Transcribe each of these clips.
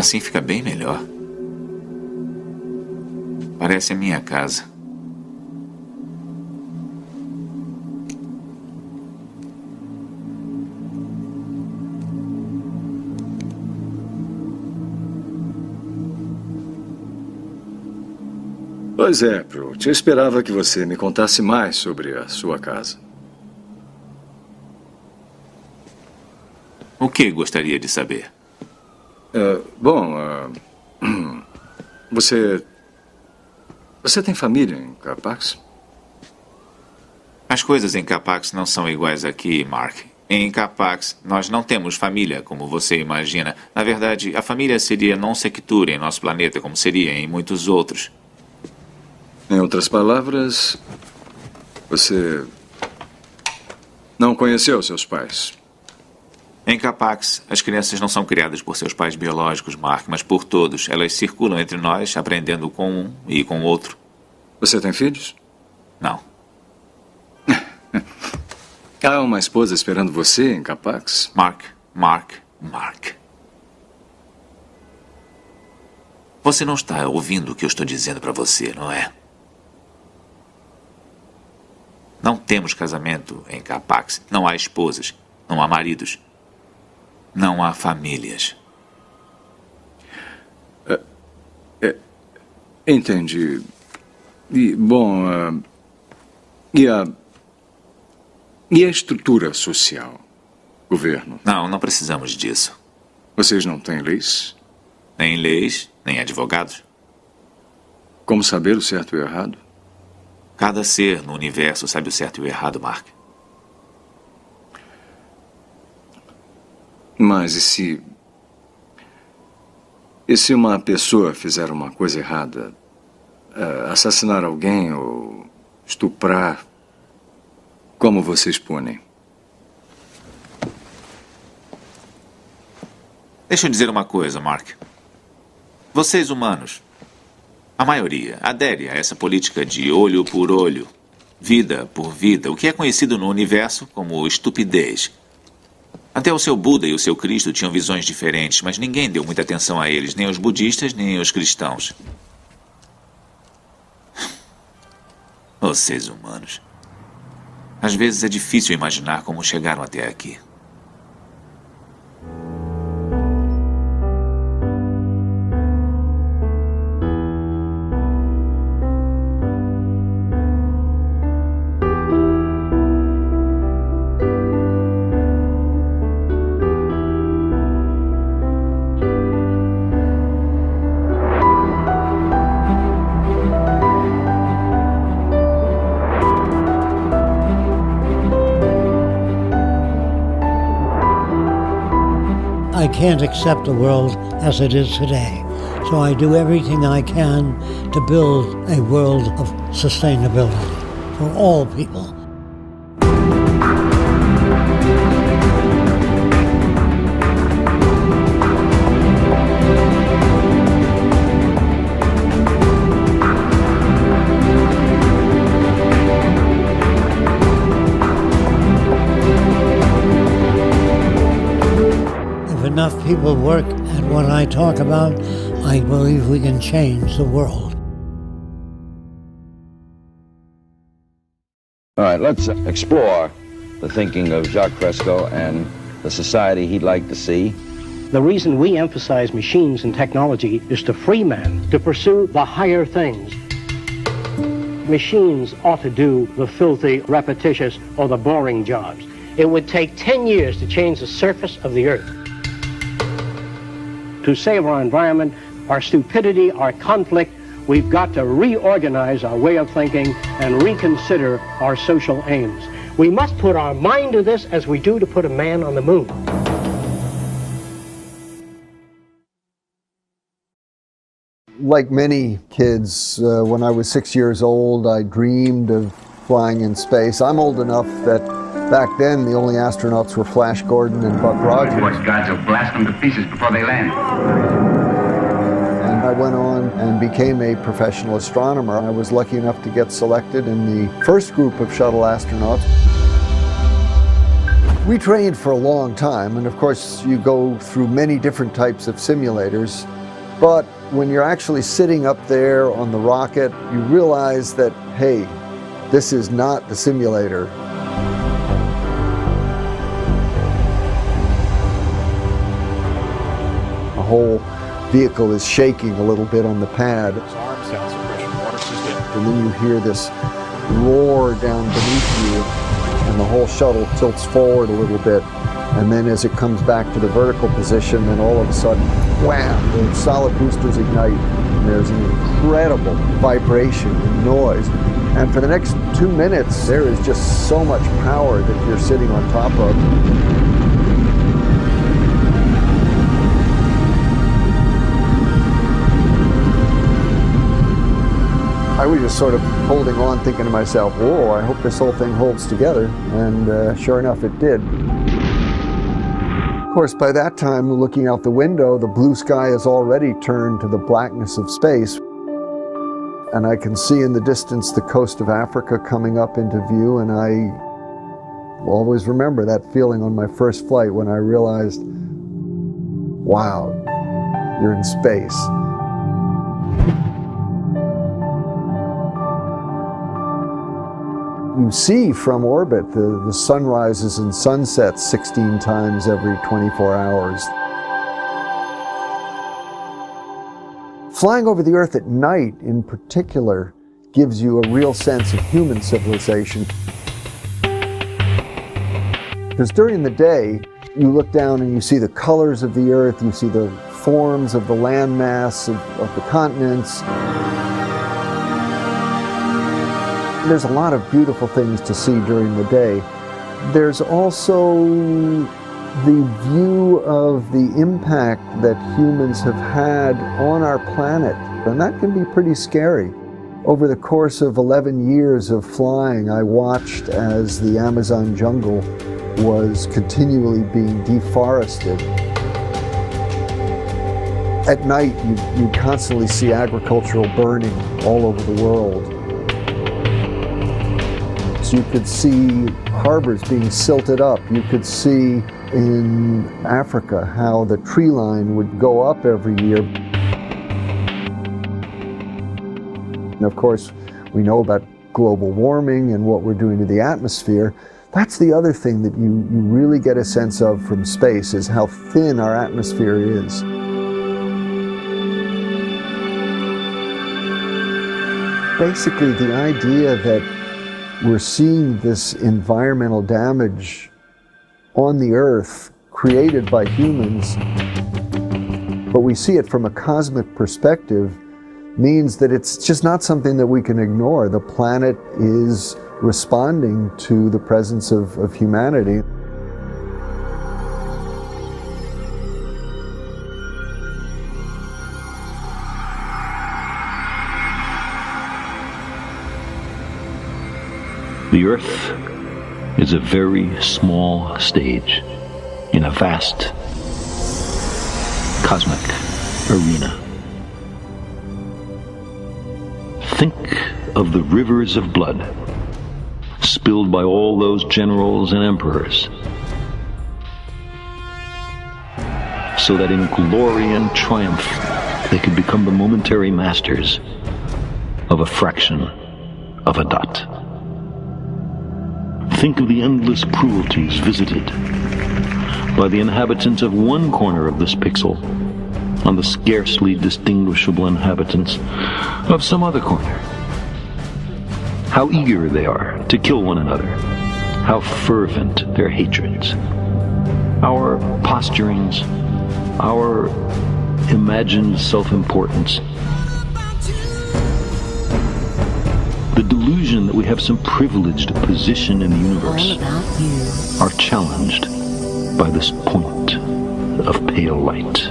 Assim fica bem melhor. Parece a minha casa. Pois é, Prout. Eu esperava que você me contasse mais sobre a sua casa. O que gostaria de saber? Você tem família em Capax? As coisas em Capax não são iguais aqui, Mark. Em Capax, nós não temos família, como você imagina. Na verdade, a família seria non secure em nosso planeta, como seria em muitos outros. Em outras palavras, você não conheceu seus pais? Em Capax, as crianças não são criadas por seus pais biológicos, Mark, mas por todos. Elas circulam entre nós, aprendendo com um e com o outro. Você tem filhos? Não. Há uma esposa esperando você em Capax? Mark. Você não está ouvindo o que eu estou dizendo para você, não é? Não temos casamento em Capax. Não há esposas. Não há maridos. Não há famílias. Entendi. E a estrutura social? Governo? Não precisamos disso. Vocês não têm leis? Nem leis, nem advogados. Como saber o certo e o errado? Cada ser no universo sabe o certo e o errado, Mark. Mas e se uma pessoa fizer uma coisa errada? Assassinar alguém ou estuprar? Como vocês punem? Deixa eu dizer uma coisa, Mark. Vocês humanos, a maioria, adere a essa política de olho por olho, vida por vida, o que é conhecido no universo como estupidez. Até o seu Buda e o seu Cristo tinham visões diferentes, mas ninguém deu muita atenção a eles, nem os budistas, nem os cristãos. Vocês humanos. Às vezes é difícil imaginar como chegaram até aqui. I can't accept the world as it is today. So I do everything I can to build a world of sustainability for all people. Enough people work at what I talk about, I believe we can change the world. All right, let's explore the thinking of Jacques Fresco and the society he'd like to see. The reason we emphasize machines and technology is to free man to pursue the higher things. Machines ought to do the filthy, repetitious, or the boring jobs. It would take 10 years to change the surface of the earth. To save our environment, our stupidity, our conflict, we've got to reorganize our way of thinking and reconsider our social aims. We must put our mind to this as we do to put a man on the moon. Like many kids, when I was 6 years old, I dreamed of flying in space. I'm old enough that back then, the only astronauts were Flash Gordon and Buck Rogers. Watch guys will blast them to pieces before they land. And I went on and became a professional astronomer. I was lucky enough to get selected in the first group of shuttle astronauts. We trained for a long time, and of course you go through many different types of simulators, but when you're actually sitting up there on the rocket, you realize that, hey, this is not the simulator. The whole vehicle is shaking a little bit on the pad. And then you hear this roar down beneath you, and the whole shuttle tilts forward a little bit. And then as it comes back to the vertical position, then all of a sudden, wham, the solid boosters ignite. And there's an incredible vibration and noise. And for the next 2 minutes, there is just so much power that you're sitting on top of. I was just sort of holding on, thinking to myself, whoa, I hope this whole thing holds together. And sure enough, it did. Of course, by that time, looking out the window, the blue sky has already turned to the blackness of space. And I can see in the distance the coast of Africa coming up into view, and I always remember that feeling on my first flight when I realized, wow, you're in space. You see from orbit the sunrises and sunsets 16 times every 24 hours. Flying over the Earth at night, in particular, gives you a real sense of human civilization. Because during the day, you look down and you see the colors of the Earth, you see the forms of the landmass of the continents. There's a lot of beautiful things to see during the day. There's also the view of the impact that humans have had on our planet, and that can be pretty scary. Over the course of 11 years of flying, I watched as the Amazon jungle was continually being deforested. At night, you constantly see agricultural burning all over the world. So you could see harbors being silted up. You could see in Africa how the tree line would go up every year. And of course, we know about global warming and what we're doing to the atmosphere. That's the other thing that you really get a sense of from space, is how thin our atmosphere is. Basically, the idea that we're seeing this environmental damage on the Earth created by humans, but we see it from a cosmic perspective, means that it's just not something that we can ignore. The planet is responding to the presence of humanity. The Earth is a very small stage in a vast cosmic arena. Think of the rivers of blood spilled by all those generals and emperors, so that in glory and triumph they could become the momentary masters of a fraction of a dot. Think of the endless cruelties visited by the inhabitants of one corner of this pixel on the scarcely distinguishable inhabitants of some other corner. How eager they are to kill one another. How fervent their hatreds. Our posturings, our imagined self-importance. The delusion that we have some privileged position in the universe are challenged by this point of pale light.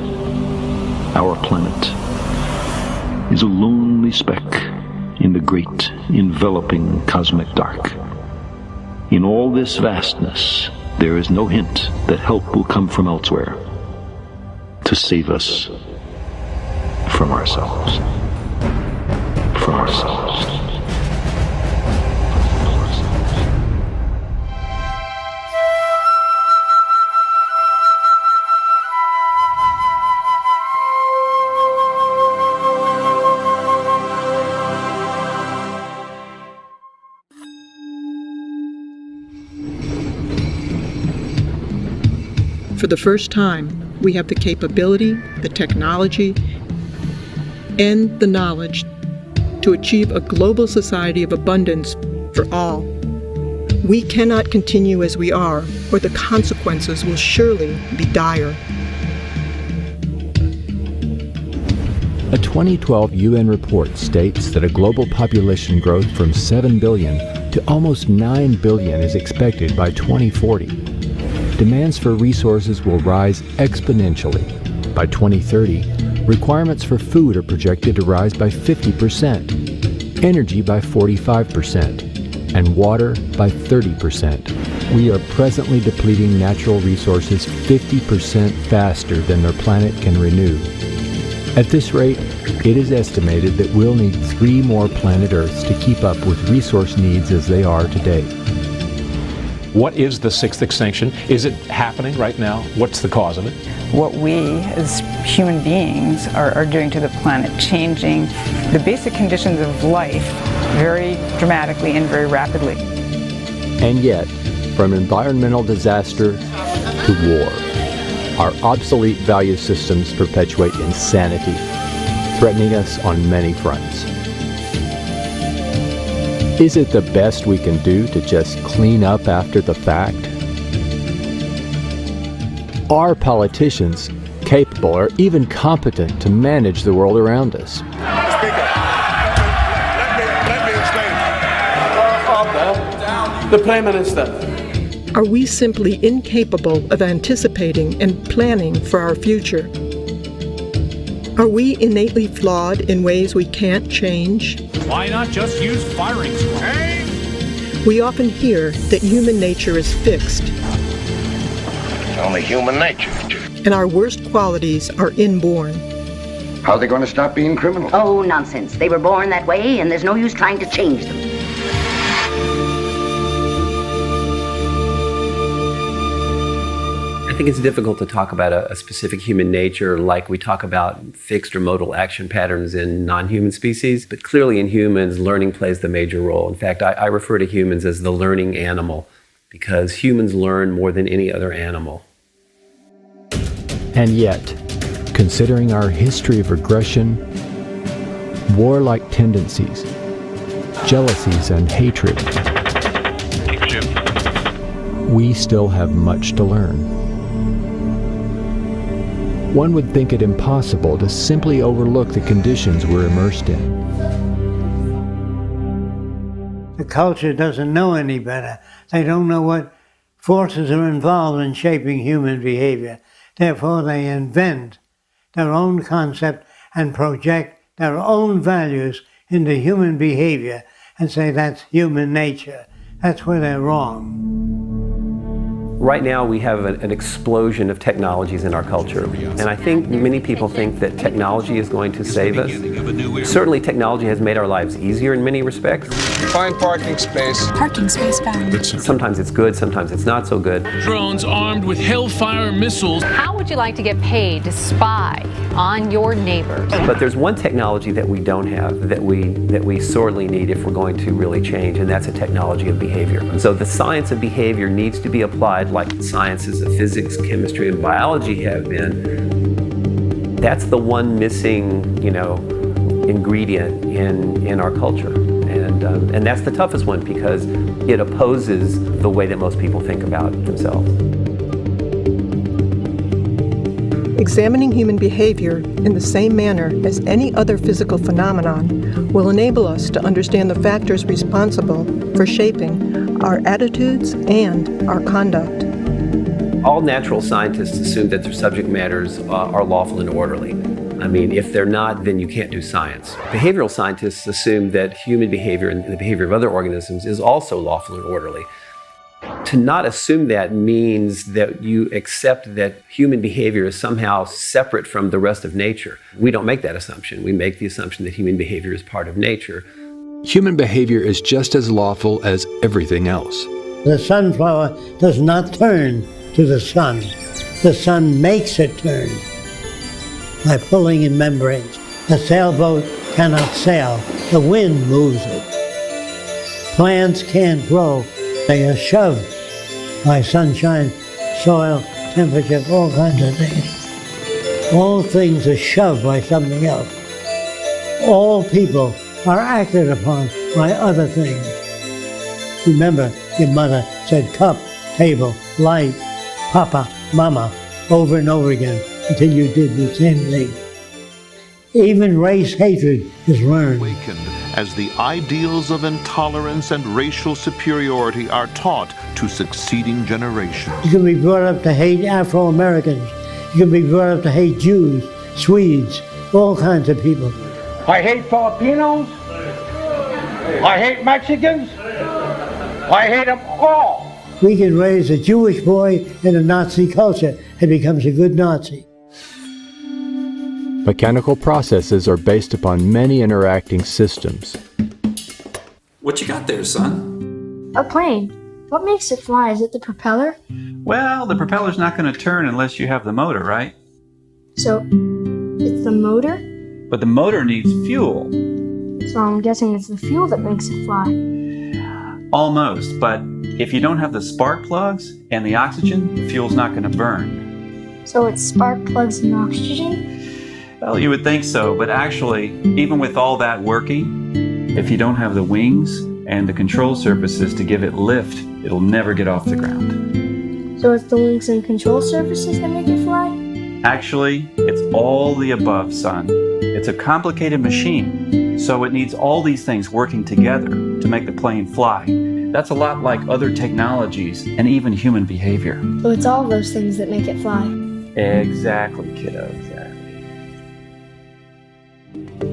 Our planet is a lonely speck in the great enveloping cosmic dark. In all this vastness, there is no hint that help will come from elsewhere to save us from ourselves. From ourselves. For the first time, we have the capability, the technology, and the knowledge to achieve a global society of abundance for all. We cannot continue as we are, or the consequences will surely be dire. A 2012 UN report states that a global population growth from 7 billion to almost 9 billion is expected by 2040. Demands for resources will rise exponentially. By 2030, requirements for food are projected to rise by 50%, energy by 45%, and water by 30%. We are presently depleting natural resources 50% faster than their planet can renew. At this rate, it is estimated that we'll need 3 more planet Earths to keep up with resource needs as they are today. What is the 6th extinction? Is it happening right now? What's the cause of it? What we as human beings are doing to the planet, changing the basic conditions of life very dramatically and very rapidly. And yet, from environmental disaster to war, our obsolete value systems perpetuate insanity, threatening us on many fronts. Is it the best we can do to just clean up after the fact? Are politicians capable or even competent to manage the world around us? Speaker, let me explain. The Prime Minister. Are we simply incapable of anticipating and planning for our future? Are we innately flawed in ways we can't change? Why not just use firing squad? We often hear that human nature is fixed. It's only human nature. And our worst qualities are inborn. How are they going to stop being criminals? Oh, nonsense. They were born that way, and there's no use trying to change them. I think it's difficult to talk about a specific human nature like we talk about fixed or modal action patterns in non-human species, but clearly in humans, learning plays the major role. In fact, I refer to humans as the learning animal because humans learn more than any other animal. And yet, considering our history of aggression, warlike tendencies, jealousies, and hatred, we still have much to learn. One would think it impossible to simply overlook the conditions we're immersed in. The culture doesn't know any better. They don't know what forces are involved in shaping human behavior. Therefore, they invent their own concept and project their own values into human behavior and say that's human nature. That's where they're wrong. Right now we have an explosion of technologies in our culture, and I think many people think that technology is going to save us. Certainly technology has made our lives easier in many respects. Find parking space. Parking space found. Sometimes it's good, sometimes it's not so good. Drones armed with Hellfire missiles. How would you like to get paid to spy on your neighbors? But there's one technology that we don't have that we sorely need if we're going to really change, and that's a technology of behavior. And so the science of behavior needs to be applied like the sciences of physics, chemistry, and biology have been. That's the one missing, ingredient in our culture. And that's the toughest one because it opposes the way that most people think about themselves. Examining human behavior in the same manner as any other physical phenomenon will enable us to understand the factors responsible for shaping our attitudes and our conduct. All natural scientists assume that their subject matters are lawful and orderly. I mean, if they're not, then you can't do science. Behavioral scientists assume that human behavior and the behavior of other organisms is also lawful and orderly. To not assume that means that you accept that human behavior is somehow separate from the rest of nature. We don't make that assumption. We make the assumption that human behavior is part of nature. Human behavior is just as lawful as everything else. The sunflower does not turn to the sun. The sun makes it turn by pulling in membranes. A sailboat cannot sail. The wind moves it. Plants can't grow. They are shoved by sunshine, soil, temperature, all kinds of things. All things are shoved by something else. All people are acted upon by other things. Remember, your mother said cup, table, light, papa, mama, over and over again until you did the same thing. Even race hatred is learned. Awakened as the ideals of intolerance and racial superiority are taught to succeeding generations. You can be brought up to hate Afro-Americans. You can be brought up to hate Jews, Swedes, all kinds of people. I hate Filipinos. I hate Mexicans. I hate them all. We can raise a Jewish boy in a Nazi culture and becomes a good Nazi. Mechanical processes are based upon many interacting systems. What you got there, son? A plane. What makes it fly? Is it the propeller? Well, the propeller's not going to turn unless you have the motor, right? So, it's the motor? But the motor needs fuel. So I'm guessing it's the fuel that makes it fly. Almost, but if you don't have the spark plugs and the oxygen, the fuel's not going to burn. So it's spark plugs and oxygen? Well, you would think so, but actually, even with all that working, if you don't have the wings and the control surfaces to give it lift, it'll never get off the ground. So it's the wings and control surfaces that make it fly? Actually, it's all the above, son. It's a complicated machine, so it needs all these things working together to make the plane fly. That's a lot like other technologies and even human behavior. So it's all those things that make it fly? Exactly, kiddo, exactly.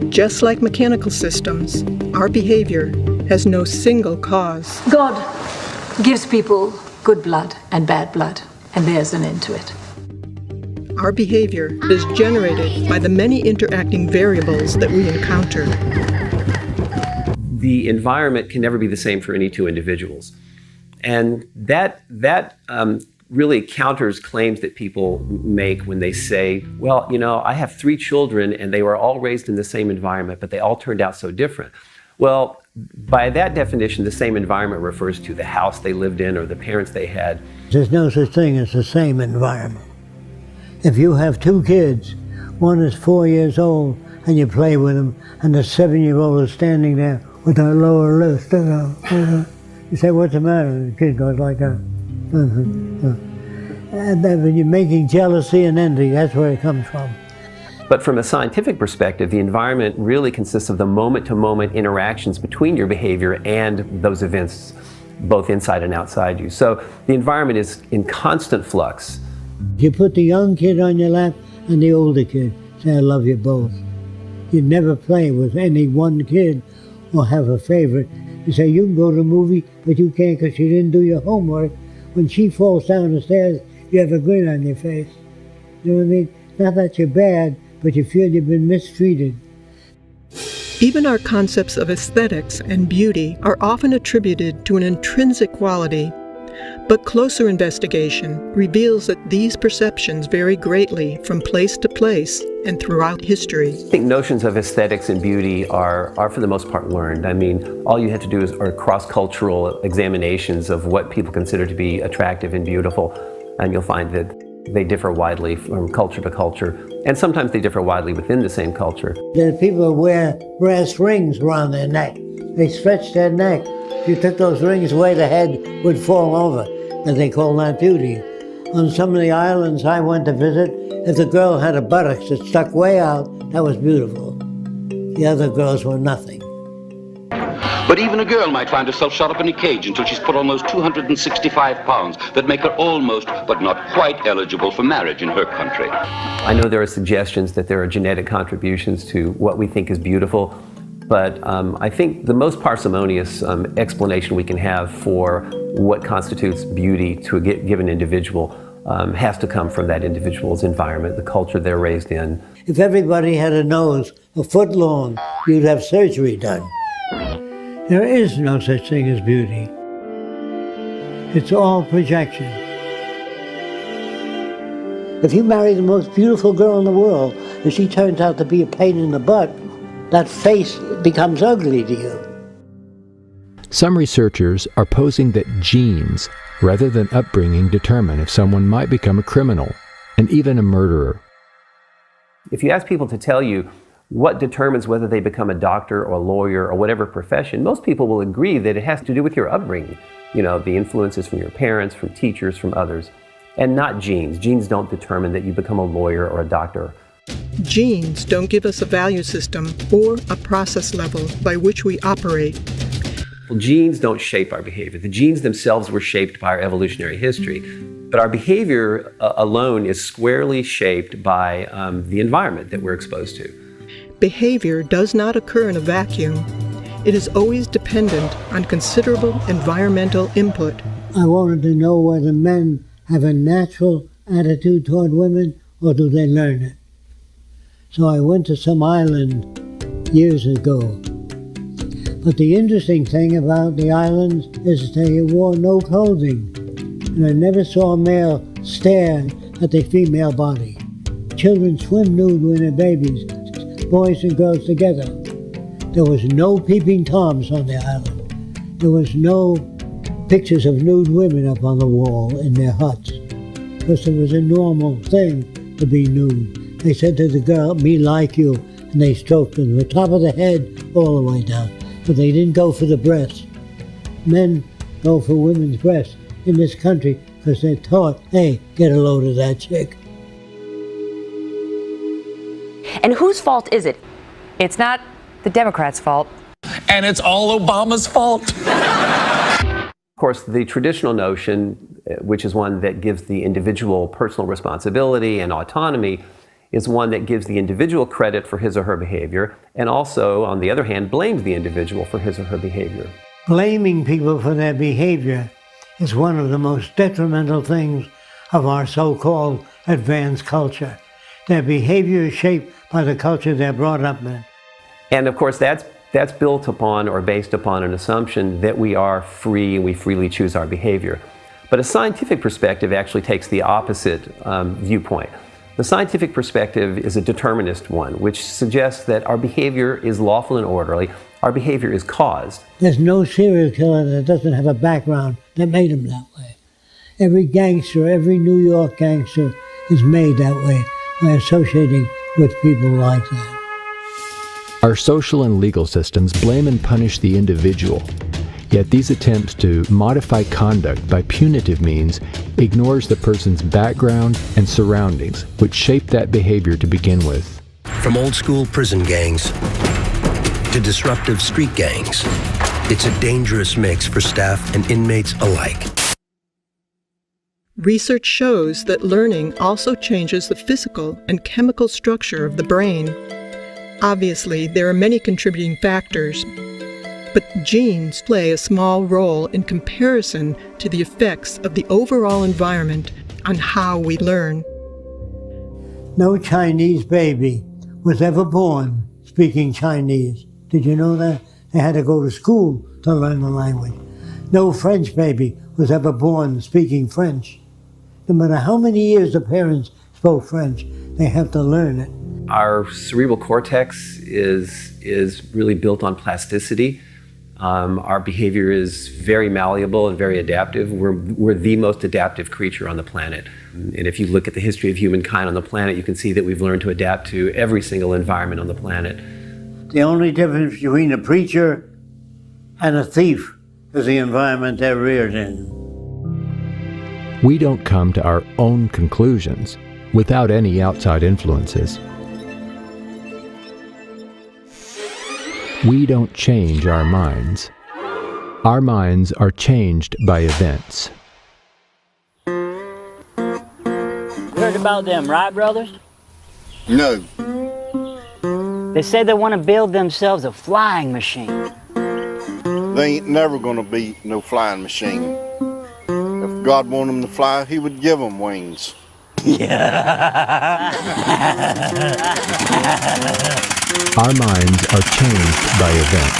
Just like mechanical systems, our behavior has no single cause. God gives people good blood and bad blood, and there's an end to it. Our behavior is generated by the many interacting variables that we encounter. The environment can never be the same for any two individuals. And that really counters claims that people make when they say, well, you know, I have 3 children and they were all raised in the same environment, but they all turned out so different. Well, by that definition, the same environment refers to the house they lived in or the parents they had. There's no such thing as the same environment. If you have 2 kids, one is 4 years old and you play with them, and the 7-year-old is standing there with her lower lip, you say, what's the matter? The kid goes like that. And then when you're making jealousy and envy, that's where it comes from. But from a scientific perspective, the environment really consists of the moment-to-moment interactions between your behavior and those events, both inside and outside you. So the environment is in constant flux. You put the young kid on your lap and the older kid, say, I love you both. You never play with any one kid or have a favorite. You say, you can go to a movie, but you can't because you didn't do your homework. When she falls down the stairs, you have a grin on your face. You know what I mean? Not that you're bad, but you feel you've been mistreated. Even our concepts of aesthetics and beauty are often attributed to an intrinsic quality, but closer investigation reveals that these perceptions vary greatly from place to place and throughout history. I think notions of aesthetics and beauty are for the most part learned. I mean, all you have to do are cross-cultural examinations of what people consider to be attractive and beautiful, and you'll find that they differ widely from culture to culture, and sometimes they differ widely within the same culture. There's people who wear brass rings around their neck. They stretch their neck. If you took those rings away, the head would fall over, and they call that beauty. On some of the islands I went to visit, if the girl had a buttocks that stuck way out, that was beautiful. The other girls were nothing. But even a girl might find herself shut up in a cage until she's put on those 265 pounds that make her almost, but not quite eligible for marriage in her country. I know there are suggestions that there are genetic contributions to what we think is beautiful, but I think the most parsimonious explanation we can have for what constitutes beauty to a given individual has to come from that individual's environment, the culture they're raised in. If everybody had a nose a foot long, you'd have surgery done. There is no such thing as beauty. It's all projection. If you marry the most beautiful girl in the world, and she turns out to be a pain in the butt, that face becomes ugly to you. Some researchers are posing that genes, rather than upbringing, determine if someone might become a criminal and even a murderer. If you ask people to tell you what determines whether they become a doctor or a lawyer or whatever profession, most people will agree that it has to do with your upbringing. You know, the influences from your parents, from teachers, from others, and not genes. Genes don't determine that you become a lawyer or a doctor. Genes don't give us a value system or a process level by which we operate. Well, genes don't shape our behavior. The genes themselves were shaped by our evolutionary history, but our behavior alone is squarely shaped by the environment that we're exposed to. Behavior does not occur in a vacuum. It is always dependent on considerable environmental input. I wanted to know whether men have a natural attitude toward women or do they learn it. So I went to some island years ago. But the interesting thing about the islands is they wore no clothing. And I never saw a male stare at the female body. Children swim nude when they're babies, boys and girls together. There was no peeping Toms on the island. There was no pictures of nude women up on the wall in their huts, because it was a normal thing to be nude. They said to the girl, "Me like you," and they stroked her from the top of the head all the way down. But they didn't go for the breasts. Men go for women's breasts in this country because they're taught, hey, get a load of that chick. And whose fault is it? It's not the Democrats' fault. And it's all Obama's fault. Of course, the traditional notion, which is one that gives the individual personal responsibility and autonomy, is one that gives the individual credit for his or her behavior, and also, on the other hand, blames the individual for his or her behavior. Blaming people for their behavior is one of the most detrimental things of our so-called advanced culture. Their behavior is shaped by the culture they're brought up in. And of course, that's built upon or based upon an assumption that we are free and we freely choose our behavior. But a scientific perspective actually takes the opposite viewpoint. The scientific perspective is a determinist one, which suggests that our behavior is lawful and orderly. Our behavior is caused. There's no serial killer that doesn't have a background that made him that way. Every gangster, every New York gangster is made that way by associating with people like that. Our social and legal systems blame and punish the individual. Yet these attempts to modify conduct by punitive means ignores the person's background and surroundings, which shape that behavior to begin with. From old school prison gangs to disruptive street gangs, it's a dangerous mix for staff and inmates alike. Research shows that learning also changes the physical and chemical structure of the brain. Obviously, there are many contributing factors, but genes play a small role in comparison to the effects of the overall environment on how we learn. No Chinese baby was ever born speaking Chinese. Did you know that? They had to go to school to learn the language. No French baby was ever born speaking French. No matter how many years the parents spoke French, they have to learn it. Our cerebral cortex is really built on plasticity. Our behavior is very malleable and very adaptive. We're the most adaptive creature on the planet. And if you look at the history of humankind on the planet, you can see that we've learned to adapt to every single environment on the planet. The only difference between a preacher and a thief is the environment they're reared in. We don't come to our own conclusions without any outside influences. We don't change our minds. Our minds are changed by events. Heard about them, right, brothers? No. They say they want to build themselves a flying machine. They ain't never gonna be no flying machine. If God wanted them to fly, he would give them wings. Yeah. Our minds are changed by events.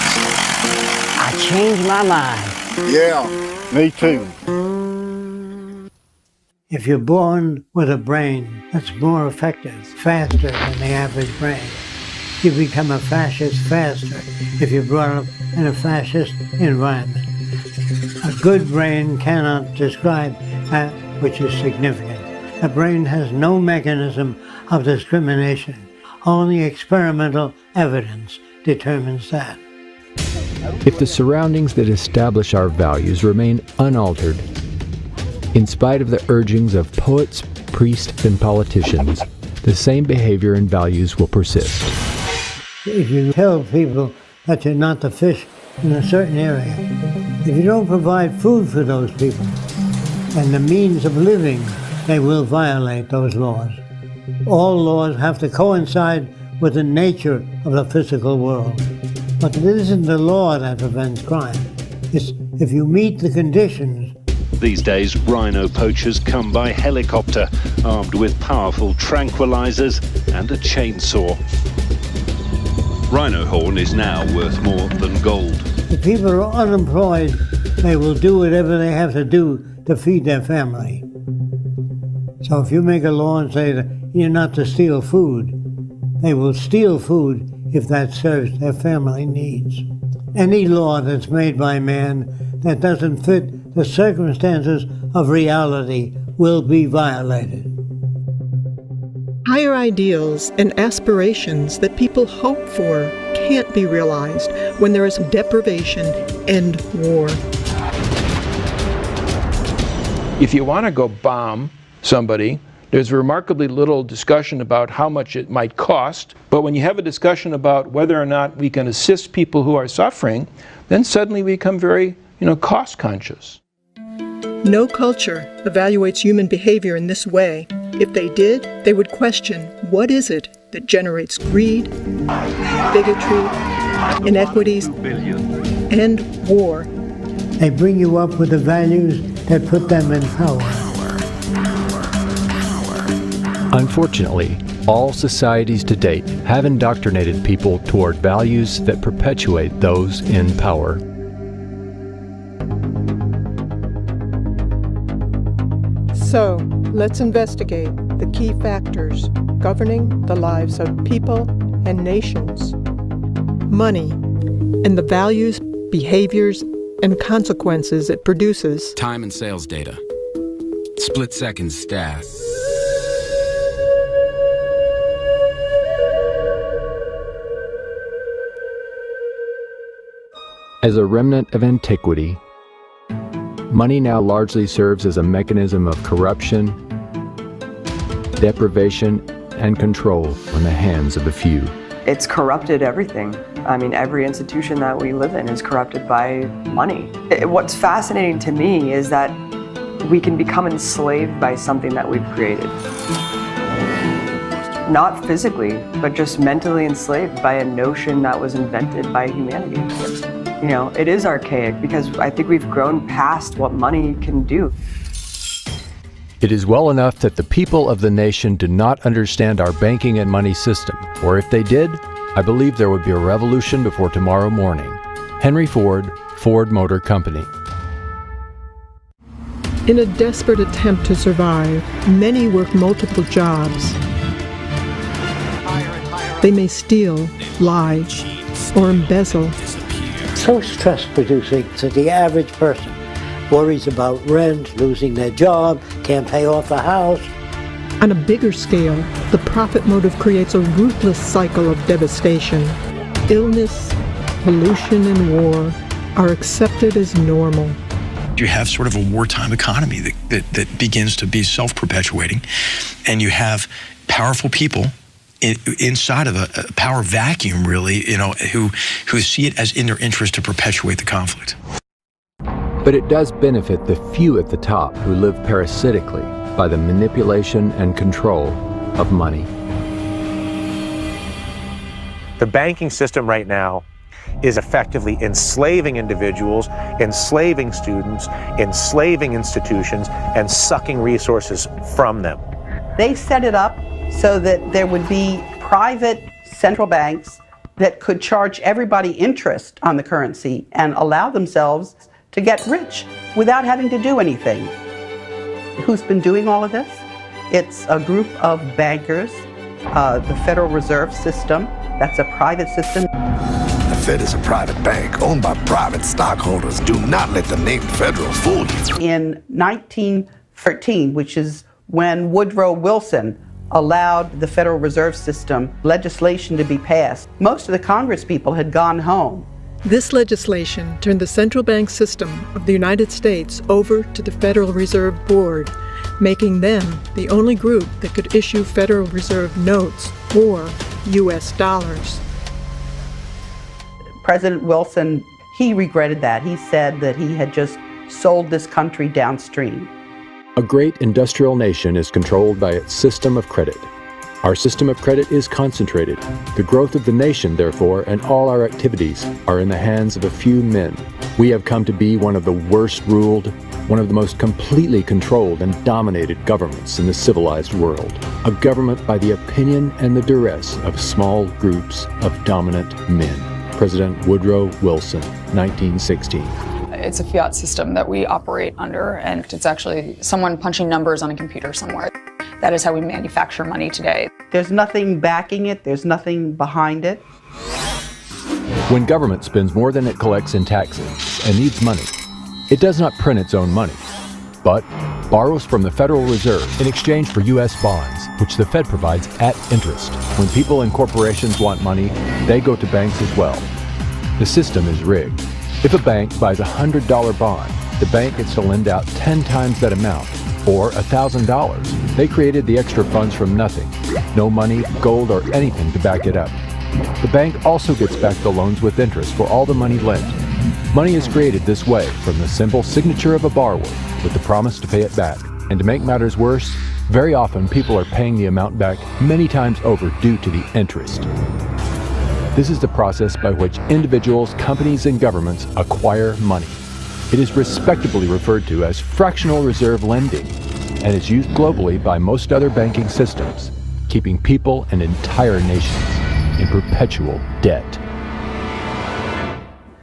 I changed my mind. Yeah, me too. If you're born with a brain that's more effective, faster than the average brain, You become a fascist faster if you're brought up in a fascist environment. A good brain cannot describe that which is significant. A brain has no mechanism of discrimination. Only experimental evidence determines that. If the surroundings that establish our values remain unaltered, in spite of the urgings of poets, priests, and politicians, the same behavior and values will persist. If you tell people that you're not the fish in a certain area, if you don't provide food for those people and the means of living, they will violate those laws. All laws have to coincide with the nature of the physical world. But it isn't the law that prevents crime. It's if you meet the conditions. These days, rhino poachers come by helicopter, armed with powerful tranquilizers and a chainsaw. Rhino horn is now worth more than gold. If people are unemployed, they will do whatever they have to do to feed their family. So if you make a law and say that you're not to steal food, they will steal food if that serves their family needs. Any law that's made by man that doesn't fit the circumstances of reality will be violated. Higher ideals and aspirations that people hope for can't be realized when there is deprivation and war. If you want to go bomb somebody, there's remarkably little discussion about how much it might cost, but when you have a discussion about whether or not we can assist people who are suffering, then suddenly we become very, cost conscious. No culture evaluates human behavior in this way. If they did, they would question, what is it that generates greed, bigotry, inequities, and war? They bring you up with the values that put them in power. Unfortunately, all societies to date have indoctrinated people toward values that perpetuate those in power. So, let's investigate the key factors governing the lives of people and nations. Money and the values, behaviors, and consequences it produces. Time and sales data. Split-second stats. As a remnant of antiquity, money now largely serves as a mechanism of corruption, deprivation, and control in the hands of a few. It's corrupted everything. I mean, every institution that we live in is corrupted by money. What's fascinating to me is that we can become enslaved by something that we've created. Not physically, but just mentally enslaved by a notion that was invented by humanity. It is archaic because I think we've grown past what money can do. It is well enough that the people of the nation do not understand our banking and money system, or if they did, I believe there would be a revolution before tomorrow morning. Henry Ford, Ford Motor Company. In a desperate attempt to survive, many work multiple jobs. They may steal, lie, or embezzle. So stress-producing that the average person worries about rent, losing their job, can't pay off the house. On a bigger scale, the profit motive creates a ruthless cycle of devastation. Illness, pollution, and war are accepted as normal. You have sort of a wartime economy that begins to be self-perpetuating, and you have powerful people inside of a power vacuum, really, who see it as in their interest to perpetuate the conflict. But it does benefit the few at the top who live parasitically by the manipulation and control of money. The banking system right now is effectively enslaving individuals, enslaving students, enslaving institutions, and sucking resources from them. They set it up so that there would be private central banks that could charge everybody interest on the currency and allow themselves to get rich without having to do anything. Who's been doing all of this? It's a group of bankers, the Federal Reserve System, That's a private system. The Fed is a private bank owned by private stockholders. Do not let the name Federal fool you. In 1913, which is when Woodrow Wilson allowed the Federal Reserve System legislation to be passed, most of the Congress people had gone home. This legislation turned the central bank system of the United States over to the Federal Reserve Board, making them the only group that could issue Federal Reserve notes or U.S. dollars. President Wilson, he regretted that. He said that he had just sold this country downstream. A great industrial nation is controlled by its system of credit. Our system of credit is concentrated. The growth of the nation, therefore, and all our activities are in the hands of a few men. We have come to be one of the worst ruled, one of the most completely controlled and dominated governments in the civilized world. A government by the opinion and the duress of small groups of dominant men. President Woodrow Wilson, 1916. It's a fiat system that we operate under, and it's actually someone punching numbers on a computer somewhere. That is how we manufacture money today. There's nothing backing it, there's nothing behind it. When government spends more than it collects in taxes and needs money, it does not print its own money, but borrows from the Federal Reserve in exchange for U.S. bonds, which the Fed provides at interest. When people and corporations want money, they go to banks as well. The system is rigged. If a bank buys a $100 bond, the bank gets to lend out 10 times that amount, or $1,000. They created the extra funds from nothing. No money, gold, or anything to back it up. The bank also gets back the loans with interest for all the money lent. Money is created this way from the simple signature of a borrower with the promise to pay it back. And to make matters worse, very often people are paying the amount back many times over due to the interest. This is the process by which individuals, companies, and governments acquire money. It is respectably referred to as fractional reserve lending and is used globally by most other banking systems, keeping people and entire nations in perpetual debt.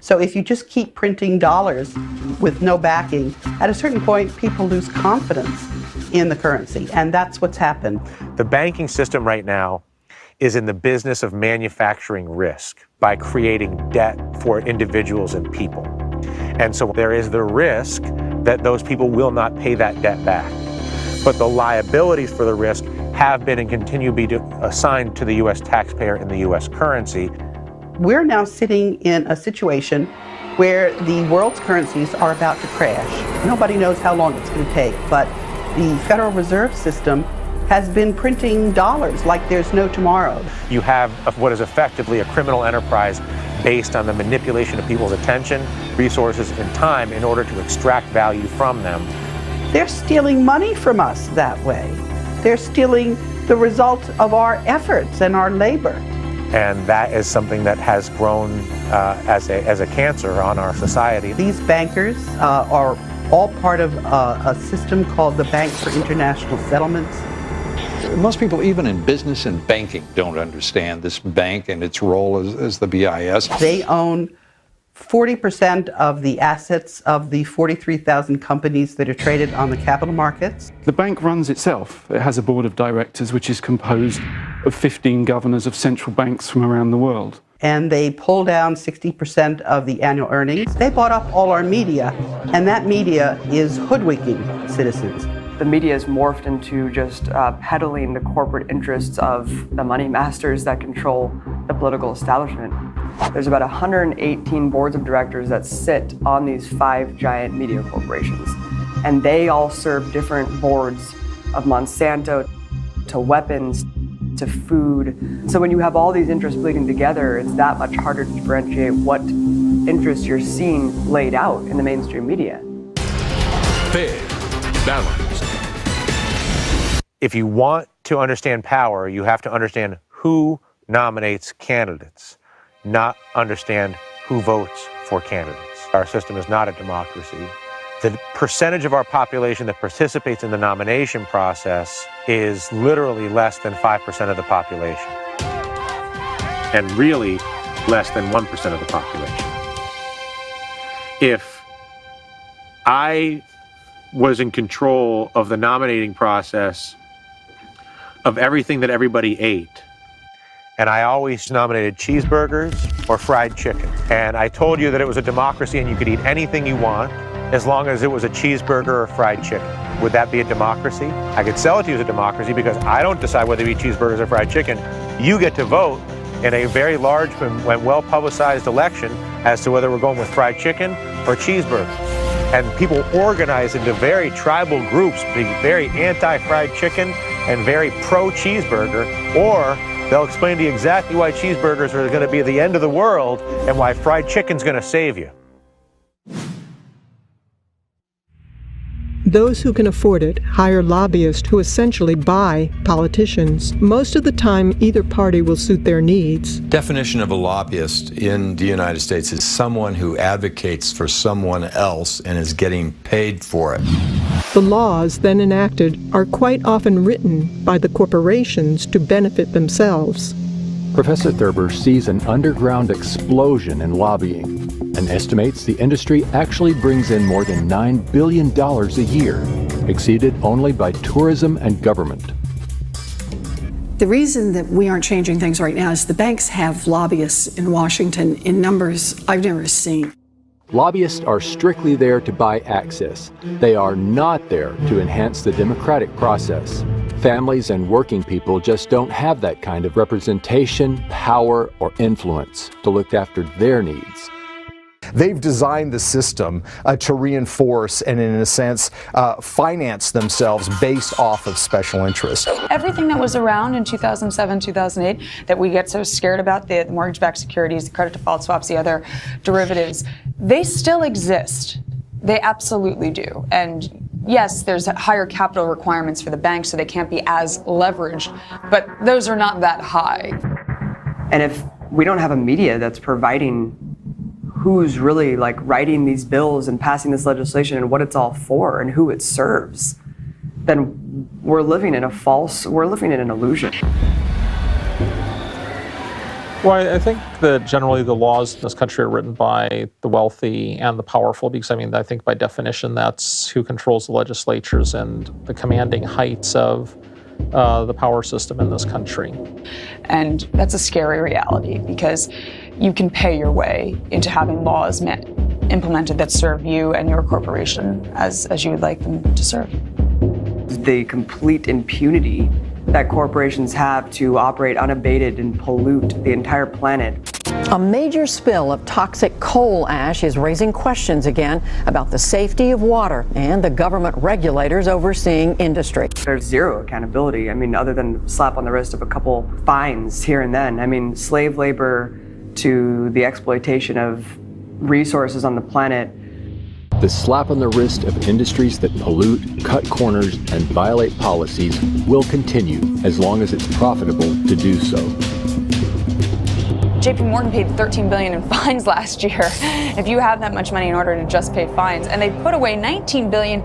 So if you just keep printing dollars with no backing, at a certain point, people lose confidence in the currency, and that's what's happened. The banking system right now is in the business of manufacturing risk by creating debt for individuals and people. And so there is the risk that those people will not pay that debt back. But the liabilities for the risk have been and continue to be assigned to the U.S. taxpayer in the U.S. currency. We're now sitting in a situation where the world's currencies are about to crash. Nobody knows how long it's going to take, but the Federal Reserve System has been printing dollars like there's no tomorrow. You have what is effectively a criminal enterprise based on the manipulation of people's attention, resources, and time in order to extract value from them. They're stealing money from us that way. They're stealing the result of our efforts and our labor. And that is something that has grown as a cancer on our society. These bankers are all part of a system called the Bank for International Settlements. Most people, even in business and banking, don't understand this bank and its role as the BIS. They own 40% of the assets of the 43,000 companies that are traded on the capital markets. The bank runs itself. It has a board of directors which is composed of 15 governors of central banks from around the world. And they pull down 60% of the annual earnings. They bought up all our media, and that media is hoodwinking citizens. The media has morphed into just peddling the corporate interests of the money masters that control the political establishment. There's about 118 boards of directors that sit on these 5 giant media corporations. And they all serve different boards, of Monsanto to weapons to food. So when you have all these interests bleeding together, it's that much harder to differentiate what interests you're seeing laid out in the mainstream media. Fair, balanced. If you want to understand power, you have to understand who nominates candidates, not understand who votes for candidates. Our system is not a democracy. The percentage of our population that participates in the nomination process is literally less than 5% of the population, and really less than 1% of the population. If I was in control of the nominating process of everything that everybody ate, and I always nominated cheeseburgers or fried chicken. And I told you that it was a democracy and you could eat anything you want as long as it was a cheeseburger or fried chicken. Would that be a democracy? I could sell it to you as a democracy because I don't decide whether you eat cheeseburgers or fried chicken. You get to vote in a very large and well-publicized election as to whether we're going with fried chicken or cheeseburger. And people organize into very tribal groups, being very anti-fried chicken and very pro-cheeseburger, or they'll explain to you exactly why cheeseburgers are going to be the end of the world and why fried chicken's going to save you. Those who can afford it hire lobbyists who essentially buy politicians. Most of the time, either party will suit their needs. Definition of a lobbyist in the United States is someone who advocates for someone else and is getting paid for it. The laws then enacted are quite often written by the corporations to benefit themselves. Professor Thurber sees an underground explosion in lobbying and estimates the industry actually brings in more than $9 billion a year, exceeded only by tourism and government. The reason that we aren't changing things right now is the banks have lobbyists in Washington in numbers I've never seen. Lobbyists are strictly there to buy access. They are not there to enhance the democratic process. Families and working people just don't have that kind of representation, power, or influence to look after their needs. They've designed the system to reinforce and, in a sense, finance themselves based off of special interests. Everything that was around in 2007, 2008 that we get so scared about, the mortgage-backed securities, the credit default swaps, the other derivatives, they still exist. They absolutely do. And yes, there's higher capital requirements for the banks, so they can't be as leveraged, but those are not that high. And if we don't have a media that's providing who's really like writing these bills and passing this legislation and what it's all for and who it serves, then we're living in an illusion. Well, I think that generally the laws in this country are written by the wealthy and the powerful, because I think by definition that's who controls the legislatures and the commanding heights of the power system in this country. And that's a scary reality, because you can pay your way into having laws implemented that serve you and your corporation as you would like them to serve. The complete impunity that corporations have to operate unabated and pollute the entire planet. A major spill of toxic coal ash is raising questions again about the safety of water and the government regulators overseeing industry. There's zero accountability. Other than slap on the wrist of a couple fines here and then. Slave labor to the exploitation of resources on the planet. The slap on the wrist of industries that pollute, cut corners, and violate policies will continue as long as it's profitable to do so. JP Morgan paid $13 billion in fines last year. If you have that much money in order to just pay fines, and they put away $19 billion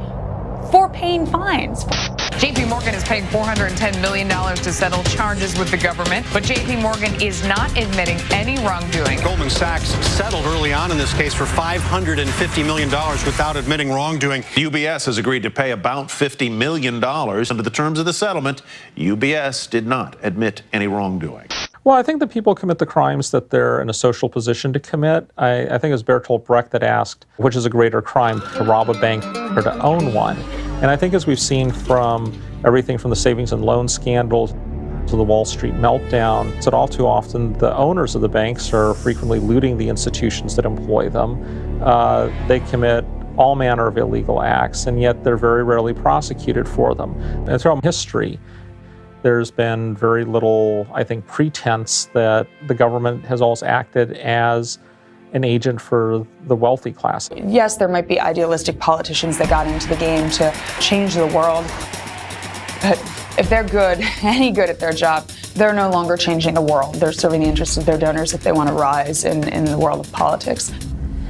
for paying fines. JP Morgan is paying $410 million to settle charges with the government, but JP Morgan is not admitting any wrongdoing. Goldman Sachs settled early on in this case for $550 million without admitting wrongdoing. UBS has agreed to pay about $50 million. Under the terms of the settlement, UBS did not admit any wrongdoing. Well, I think that people commit the crimes that they're in a social position to commit. I think it was Bertolt Brecht that asked, which is a greater crime, to rob a bank or to own one? And I think as we've seen from everything from the savings and loan scandals to the Wall Street meltdown, that all too often the owners of the banks are frequently looting the institutions that employ them. They commit all manner of illegal acts, and yet they're very rarely prosecuted for them. And throughout history, there's been very little, I think, pretense that the government has always acted as an agent for the wealthy class. Yes, there might be idealistic politicians that got into the game to change the world, but if they're good, any good at their job, they're no longer changing the world. They're serving the interests of their donors if they want to rise in the world of politics.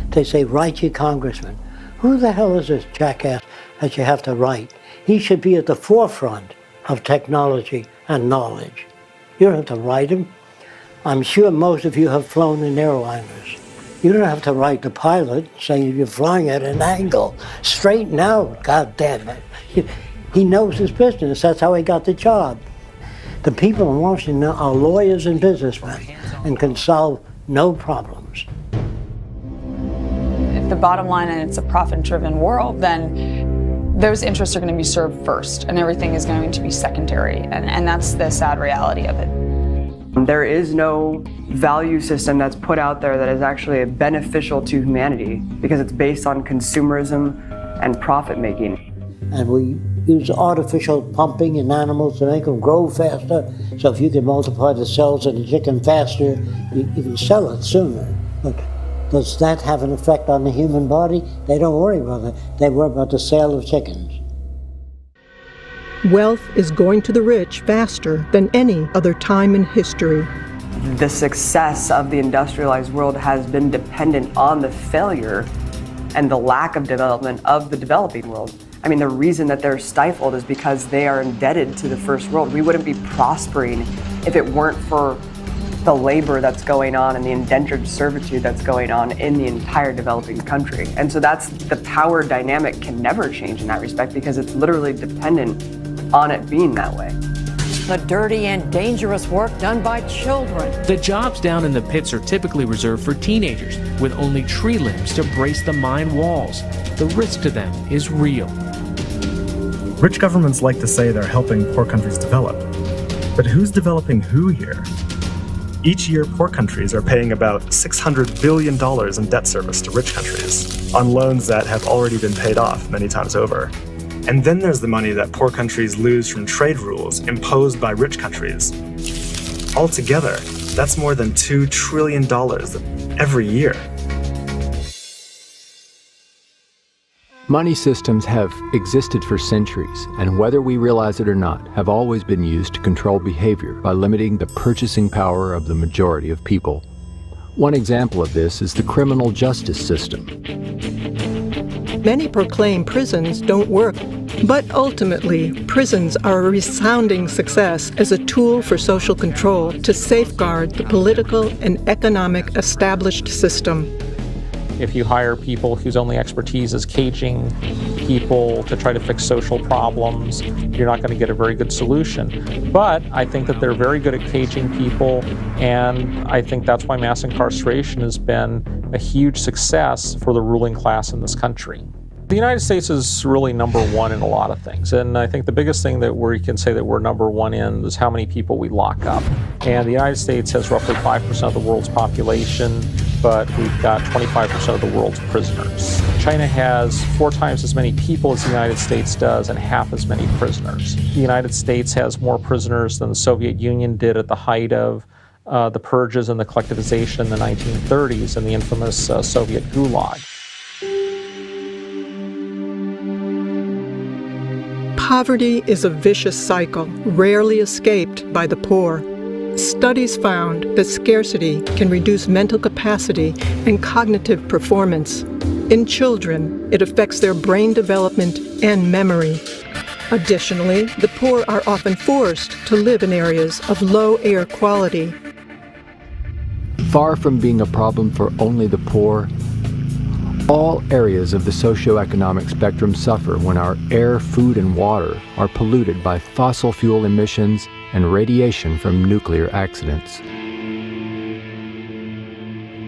They say, write your congressman. Who the hell is this jackass that you have to write? He should be at the forefront of technology and knowledge. You don't have to write him. I'm sure most of you have flown in airliners. You don't have to write the pilot saying you're flying at an angle. Straighten out, God damn it. He knows his business. That's how he got the job. The people in Washington are lawyers and businessmen and can solve no problems. If the bottom line and it's a profit-driven world, then those interests are going to be served first and everything is going to be secondary. And that's the sad reality of it. There is no value system that's put out there that is actually beneficial to humanity because it's based on consumerism and profit making. And we use artificial pumping in animals to make them grow faster. So if you can multiply the cells of the chicken faster, you can sell it sooner. But does that have an effect on the human body? They don't worry about it. They worry about the sale of chickens. Wealth is going to the rich faster than any other time in history. The success of the industrialized world has been dependent on the failure and the lack of development of the developing world. I mean, the reason that they're stifled is because they are indebted to the first world. We wouldn't be prospering if it weren't for the labor that's going on and the indentured servitude that's going on in the entire developing country. And so that's the power dynamic can never change in that respect because it's literally dependent on it being that way. The dirty and dangerous work done by children. The jobs down in the pits are typically reserved for teenagers with only tree limbs to brace the mine walls. The risk to them is real. Rich governments like to say they're helping poor countries develop. But who's developing who here? Each year, poor countries are paying about $600 billion in debt service to rich countries on loans that have already been paid off many times over. And then there's the money that poor countries lose from trade rules imposed by rich countries. Altogether, that's more than $2 trillion every year. Money systems have existed for centuries, and whether we realize it or not, have always been used to control behavior by limiting the purchasing power of the majority of people. One example of this is the criminal justice system. Many proclaim prisons don't work, but ultimately, prisons are a resounding success as a tool for social control to safeguard the political and economic established system. If you hire people whose only expertise is caging people to try to fix social problems, you're not going to get a very good solution. But I think that they're very good at caging people, and I think that's why mass incarceration has been a huge success for the ruling class in this country. The United States is really number one in a lot of things, and I think the biggest thing that we can say that we're number one in is how many people we lock up. And the United States has roughly 5% of the world's population, but we've got 25% of the world's prisoners. China has 4 times as many people as the United States does and half as many prisoners. The United States has more prisoners than the Soviet Union did at the height of the purges and the collectivization in the 1930s and the infamous Soviet Gulag. Poverty is a vicious cycle, rarely escaped by the poor. Studies found that scarcity can reduce mental capacity and cognitive performance. In children, it affects their brain development and memory. Additionally, the poor are often forced to live in areas of low air quality. Far from being a problem for only the poor, all areas of the socioeconomic spectrum suffer when our air, food, and water are polluted by fossil fuel emissions and radiation from nuclear accidents.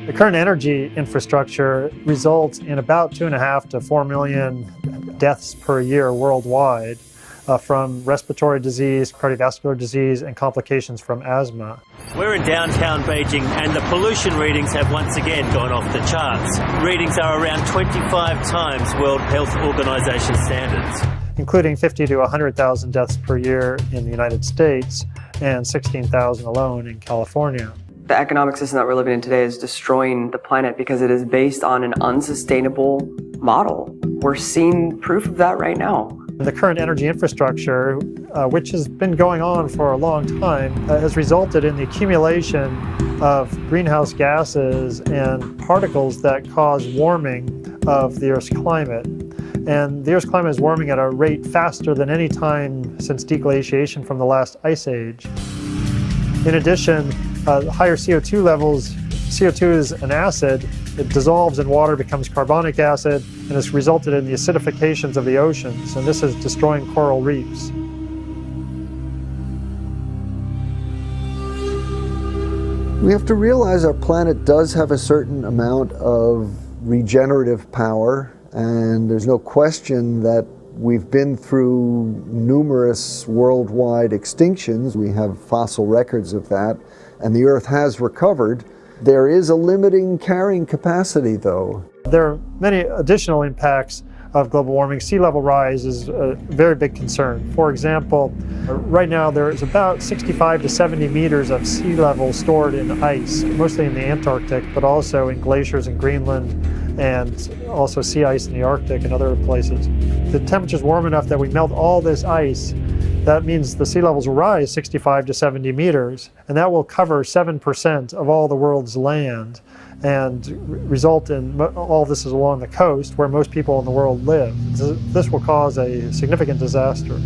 The current energy infrastructure results in about 2.5 to 4 million deaths per year worldwide from respiratory disease, cardiovascular disease, and complications from asthma. We're in downtown Beijing, and the pollution readings have once again gone off the charts. Readings are around 25 times World Health Organization standards, including 50 to 100,000 deaths per year in the United States and 16,000 alone in California. The economic system that we're living in today is destroying the planet because it is based on an unsustainable model. We're seeing proof of that right now. The current energy infrastructure, which has been going on for a long time, has resulted in the accumulation of greenhouse gases and particles that cause warming of the Earth's climate. And the Earth's climate is warming at a rate faster than any time since deglaciation from the last ice age. In addition, higher CO2 levels, CO2 is an acid. It dissolves in water, becomes carbonic acid, and has resulted in the acidifications of the oceans, and this is destroying coral reefs. We have to realize our planet does have a certain amount of regenerative power, and there's no question that we've been through numerous worldwide extinctions. We have fossil records of that, and the Earth has recovered. There is a limiting carrying capacity, though. There are many additional impacts of global warming. Sea level rise is a very big concern. For example, right now there is about 65 to 70 meters of sea level stored in ice, mostly in the Antarctic, but also in glaciers in Greenland and also sea ice in the Arctic and other places. The temperature's warm enough that we melt all this ice. That means the sea levels will rise 65 to 70 meters, and that will cover 7% of all the world's land and result in all this is along the coast where most people in the world live. This will cause a significant disaster.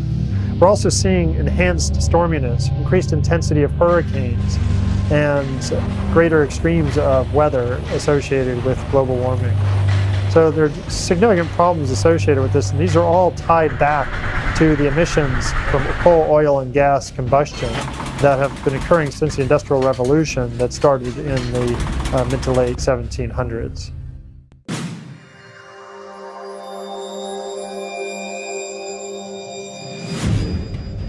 We're also seeing enhanced storminess, increased intensity of hurricanes, and greater extremes of weather associated with global warming. So there are significant problems associated with this, and these are all tied back to the emissions from coal, oil, and gas combustion that have been occurring since the Industrial Revolution that started in the mid to late 1700s.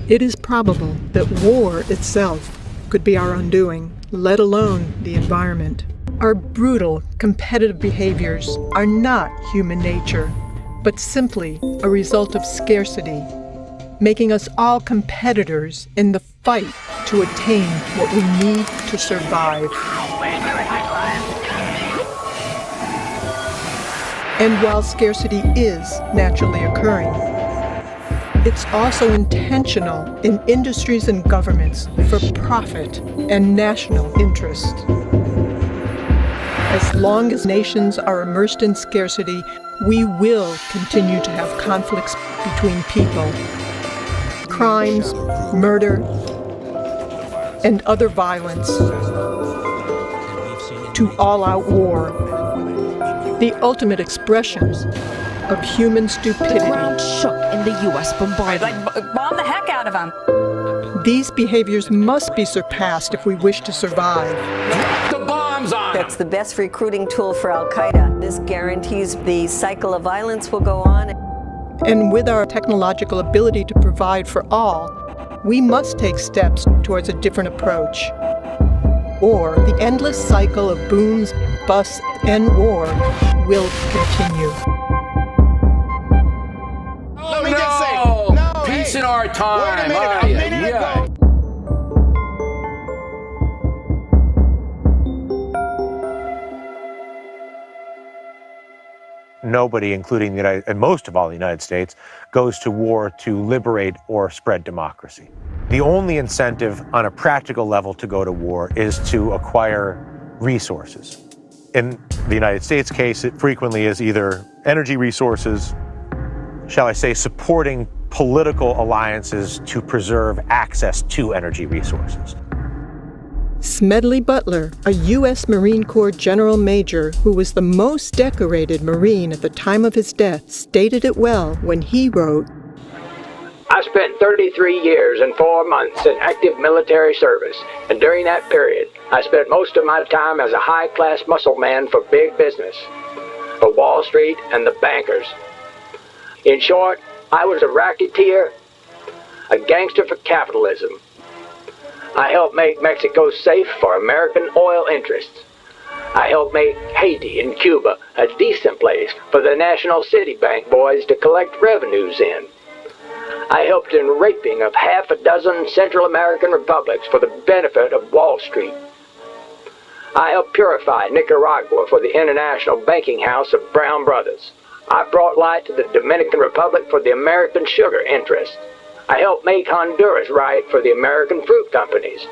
It is probable that war itself could be our undoing, let alone the environment. Our brutal, competitive behaviors are not human nature, but simply a result of scarcity, making us all competitors in the fight to attain what we need to survive. And while scarcity is naturally occurring, it's also intentional in industries and governments for profit and national interest. As long as nations are immersed in scarcity, we will continue to have conflicts between people. Crimes, murder, and other violence, to all-out war, the ultimate expressions of human stupidity. The ground shook in the U.S. bombardment. Bomb the heck out of them. These behaviors must be surpassed if we wish to survive. The bombs on them. It's the best recruiting tool for Al-Qaeda. This guarantees the cycle of violence will go on. And with our technological ability to provide for all, we must take steps towards a different approach. Or the endless cycle of booms, busts, and war will continue. Let me just say, no, peace in our time. Wait a minute ago. Nobody, including the United, and most of all the United States, goes to war to liberate or spread democracy. The only incentive on a practical level to go to war is to acquire resources. In the United States case, it frequently is either energy resources, shall I say, supporting political alliances to preserve access to energy resources. Smedley Butler, a U.S. Marine Corps General Major who was the most decorated Marine at the time of his death, stated it well when he wrote, I spent 33 years and 4 months in active military service, and during that period, I spent most of my time as a high-class muscle man for big business, for Wall Street and the bankers. In short, I was a racketeer, a gangster for capitalism. I helped make Mexico safe for American oil interests. I helped make Haiti and Cuba a decent place for the National City Bank boys to collect revenues in. I helped in raping of half a dozen Central American republics for the benefit of Wall Street. I helped purify Nicaragua for the International Banking House of Brown Brothers. I brought light to the Dominican Republic for the American sugar interests. I helped make Honduras right for the American fruit companies.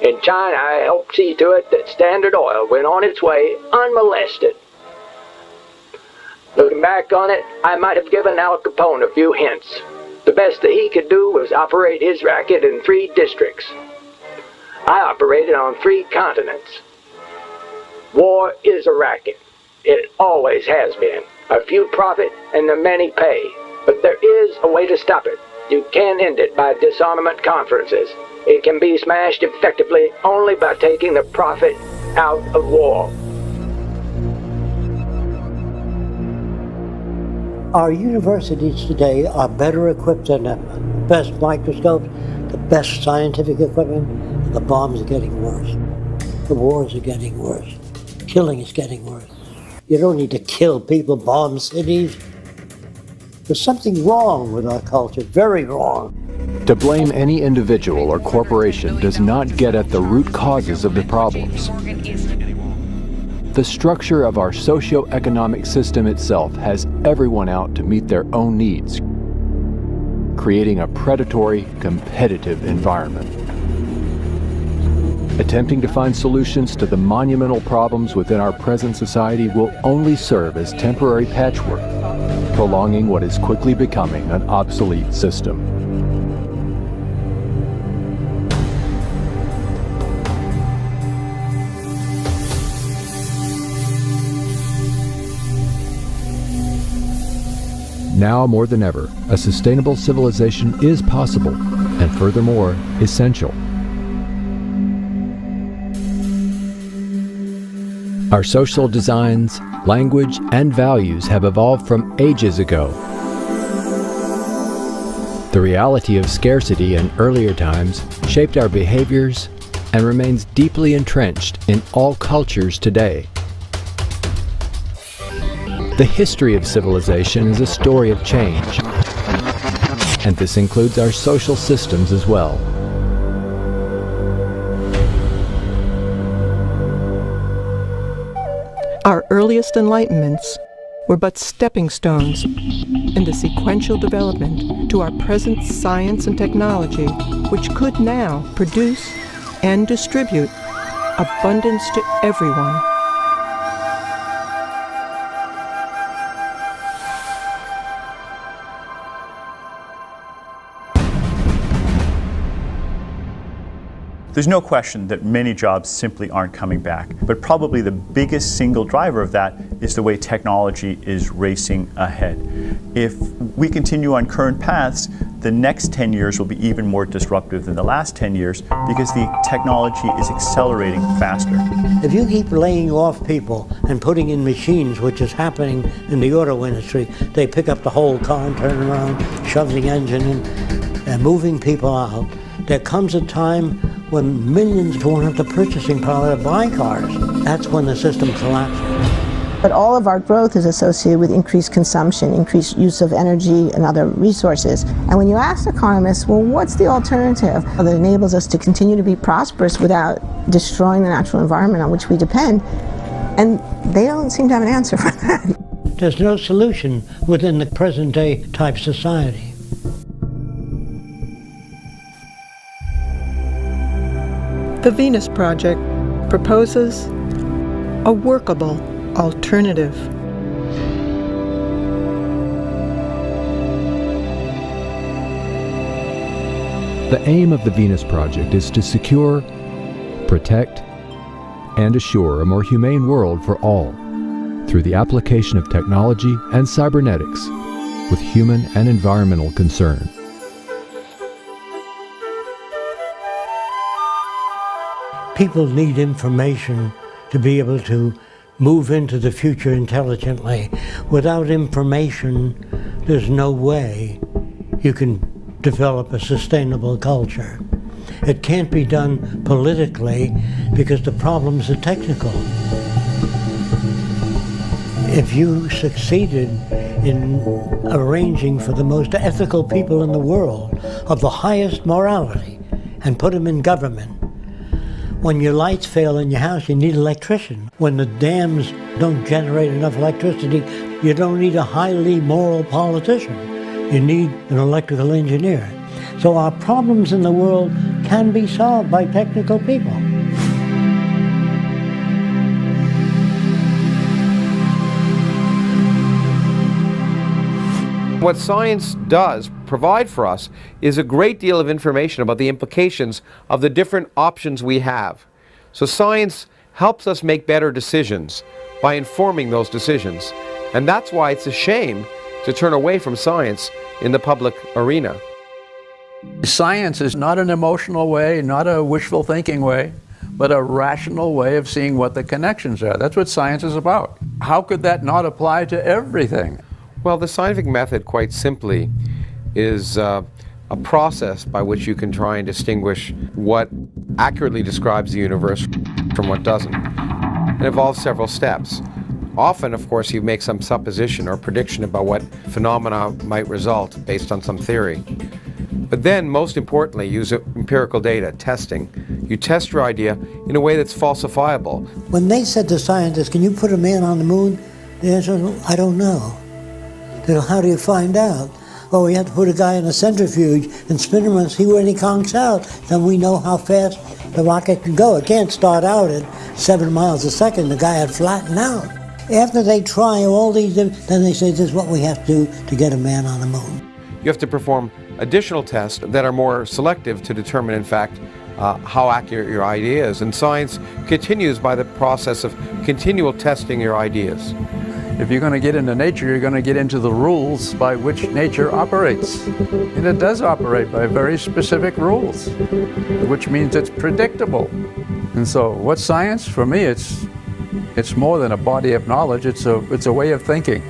In China, I helped see to it that Standard Oil went on its way unmolested. Looking back on it, I might have given Al Capone a few hints. The best that he could do was operate his racket in 3 districts. I operated on 3 continents. War is a racket. It always has been. A few profit and the many pay. But there is a way to stop it. You can't end it by disarmament conferences. It can be smashed effectively only by taking the profit out of war. Our universities today are better equipped than ever. Best microscopes, the best scientific equipment, and the bombs are getting worse. The wars are getting worse. Killing is getting worse. You don't need to kill people, bomb cities. There's something wrong with our culture, very wrong. To blame any individual or corporation does not get at the root causes of the problems. The structure of our socio-economic system itself has everyone out to meet their own needs, creating a predatory, competitive environment. Attempting to find solutions to the monumental problems within our present society will only serve as temporary patchwork, prolonging what is quickly becoming an obsolete system. Now more than ever, a sustainable civilization is possible, and furthermore, essential. Our social designs, language, and values have evolved from ages ago. The reality of scarcity in earlier times shaped our behaviors and remains deeply entrenched in all cultures today. The history of civilization is a story of change, and this includes our social systems as well. Our earliest enlightenments were but stepping stones in the sequential development to our present science and technology, which could now produce and distribute abundance to everyone. There's no question that many jobs simply aren't coming back, but probably the biggest single driver of that is the way technology is racing ahead. If we continue on current paths, the next 10 years will be even more disruptive than the last 10 years because the technology is accelerating faster. If you keep laying off people and putting in machines, which is happening in the auto industry, they pick up the whole car and turn around, shove the engine in, and moving people out. There comes a time when millions won't have the purchasing power to buy cars. That's when the system collapses. But all of our growth is associated with increased consumption, increased use of energy and other resources. And when you ask economists, well, what's the alternative that enables us to continue to be prosperous without destroying the natural environment on which we depend? And they don't seem to have an answer for that. There's no solution within the present day type society. The Venus Project proposes a workable alternative. The aim of the Venus Project is to secure, protect, and assure a more humane world for all through the application of technology and cybernetics with human and environmental concern. People need information to be able to move into the future intelligently. Without information, there's no way you can develop a sustainable culture. It can't be done politically because the problems are technical. If you succeeded in arranging for the most ethical people in the world of the highest morality and put them in government, when your lights fail in your house, you need an electrician. When the dams don't generate enough electricity, you don't need a highly moral politician. You need an electrical engineer. So our problems in the world can be solved by technical people. What science does provide for us is a great deal of information about the implications of the different options we have. So science helps us make better decisions by informing those decisions. And that's why it's a shame to turn away from science in the public arena. Science is not an emotional way, not a wishful thinking way, but a rational way of seeing what the connections are. That's what science is about. How could that not apply to everything? Well, the scientific method, quite simply, is a process by which you can try and distinguish what accurately describes the universe from what doesn't. It involves several steps. Often, of course, you make some supposition or prediction about what phenomena might result based on some theory. But then, most importantly, use empirical data, testing. You test your idea in a way that's falsifiable. When they said to scientists, can you put a man on the moon? The answer was, I don't know. They go, how do you find out? Well, we have to put a guy in a centrifuge and spin him and see when he conks out. Then we know how fast the rocket can go. It can't start out at 7 miles a second. The guy would flatten out. After they try all these, then they say, this is what we have to do to get a man on the moon. You have to perform additional tests that are more selective to determine, in fact, how accurate your idea is. And science continues by the process of continual testing your ideas. If you're going to get into nature, you're going to get into the rules by which nature operates. And it does operate by very specific rules, which means it's predictable. And so what's science? For me, it's more than a body of knowledge. It's a way of thinking.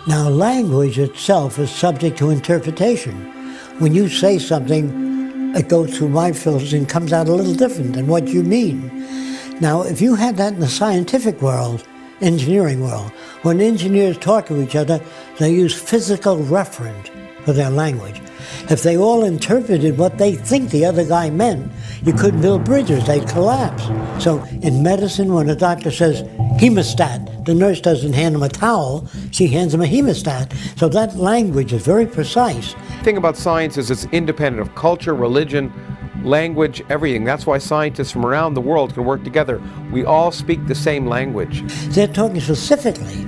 Now, language itself is subject to interpretation. When you say something, it goes through my filters and comes out a little different than what you mean. Now, if you had that in the scientific world, engineering world, when engineers talk to each other, they use physical reference for their language. If they all interpreted what they think the other guy meant, you couldn't build bridges, they'd collapse. So in medicine, when a doctor says hemostat, the nurse doesn't hand him a towel, she hands him a hemostat. So that language is very precise. The thing about science is it's independent of culture, religion, language, everything. That's why scientists from around the world can work together. We all speak the same language. They're talking specifically.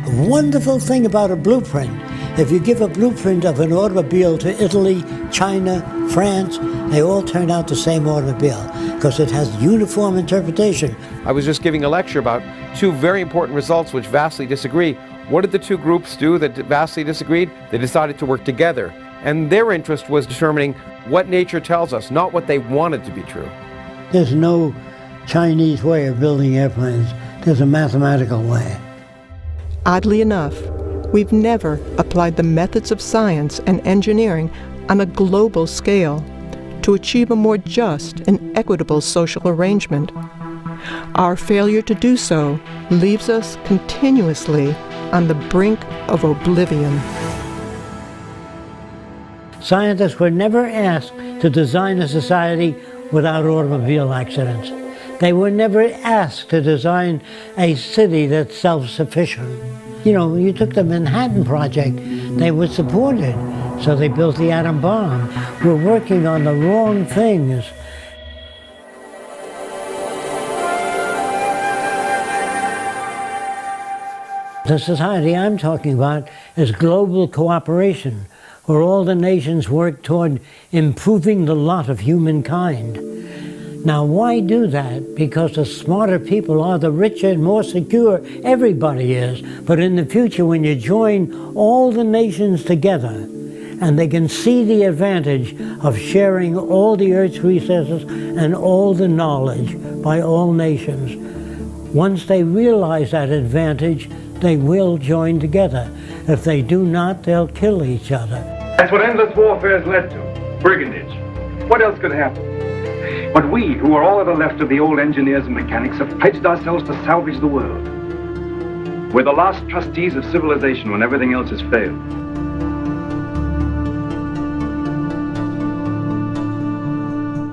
A wonderful thing about a blueprint, if you give a blueprint of an automobile to Italy, China, France, they all turn out the same automobile because it has uniform interpretation. I was just giving a lecture about two very important results which vastly disagree. What did the two groups do that vastly disagreed? They decided to work together. And their interest was determining what nature tells us, not what they wanted to be true. There's no Chinese way of building airplanes. There's a mathematical way. Oddly enough, we've never applied the methods of science and engineering on a global scale to achieve a more just and equitable social arrangement. Our failure to do so leaves us continuously on the brink of oblivion. Scientists were never asked to design a society without automobile accidents. They were never asked to design a city that's self-sufficient. You know, you took the Manhattan Project, they were supported, so they built the atom bomb. We're working on the wrong things. The society I'm talking about is global cooperation, where all the nations work toward improving the lot of humankind. Now, why do that? Because the smarter people are, the richer and more secure everybody is. But in the future, when you join all the nations together, and they can see the advantage of sharing all the Earth's resources and all the knowledge by all nations, once they realize that advantage, they will join together. If they do not, they'll kill each other. That's what endless warfare has led to. Brigandage. What else could happen? But we, who are all that are left of the old engineers and mechanics, have pledged ourselves to salvage the world. We're the last trustees of civilization when everything else has failed.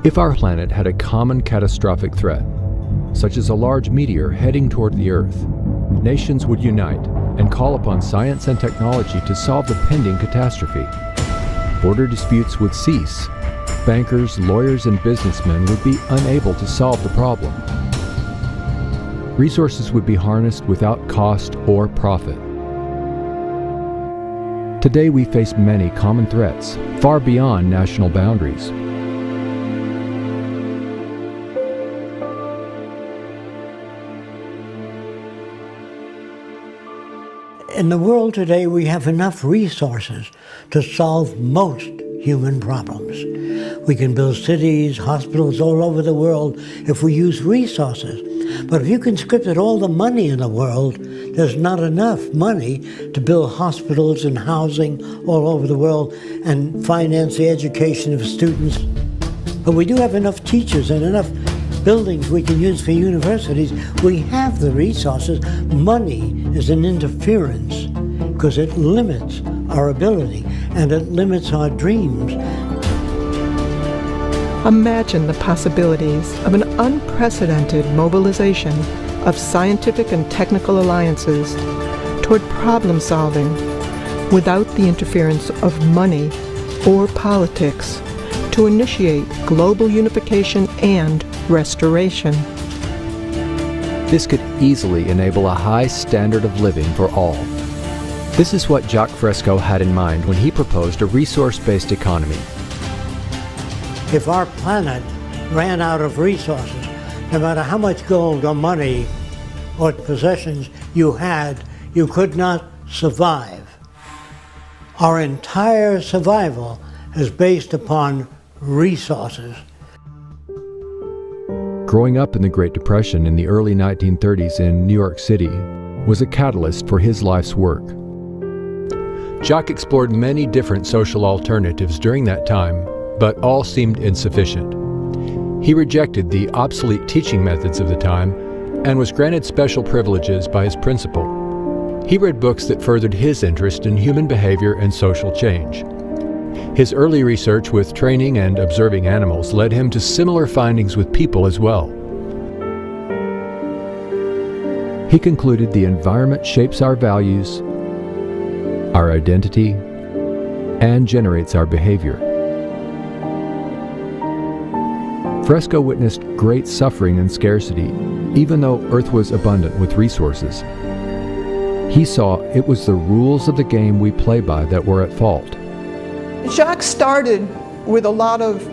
If our planet had a common catastrophic threat, such as a large meteor heading toward the Earth, nations would unite and call upon science and technology to solve the pending catastrophe. Border disputes would cease. Bankers, lawyers, and businessmen would be unable to solve the problem. Resources would be harnessed without cost or profit. Today we face many common threats, far beyond national boundaries. In the world today, we have enough resources to solve most human problems. We can build cities, hospitals all over the world if we use resources. But if you conscripted all the money in the world, there's not enough money to build hospitals and housing all over the world and finance the education of students. But we do have enough teachers and enough buildings we can use for universities. We have the resources. Money is an interference because it limits our ability and it limits our dreams. Imagine the possibilities of an unprecedented mobilization of scientific and technical alliances toward problem solving without the interference of money or politics to initiate global unification and restoration. This could easily enable a high standard of living for all. This is what Jacques Fresco had in mind when he proposed a resource-based economy. If our planet ran out of resources, no matter how much gold or money or possessions you had, you could not survive. Our entire survival is based upon resources. Growing up in the Great Depression in the early 1930s in New York City was a catalyst for his life's work. Jacques explored many different social alternatives during that time, but all seemed insufficient. He rejected the obsolete teaching methods of the time and was granted special privileges by his principal. He read books that furthered his interest in human behavior and social change. His early research with training and observing animals led him to similar findings with people as well. He concluded the environment shapes our values, our identity, and generates our behavior. Fresco witnessed great suffering and scarcity, even though Earth was abundant with resources. He saw it was the rules of the game we play by that were at fault. Jacques started with a lot of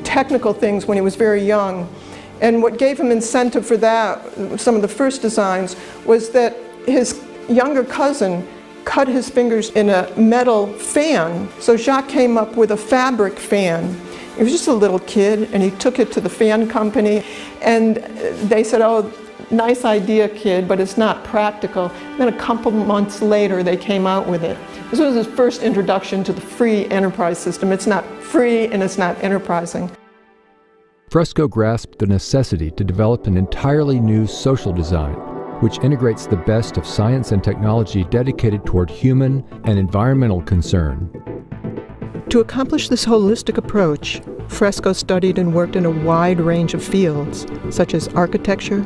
technical things when he was very young, and what gave him incentive for that, some of the first designs, was that his younger cousin cut his fingers in a metal fan. So Jacques came up with a fabric fan. He was just a little kid, and he took it to the fan company, and they said, "Oh, nice idea, kid, but it's not practical." And then a couple months later, they came out with it. This was his first introduction to the free enterprise system. It's not free and it's not enterprising. Fresco grasped the necessity to develop an entirely new social design, which integrates the best of science and technology dedicated toward human and environmental concern. To accomplish this holistic approach, Fresco studied and worked in a wide range of fields, such as architecture,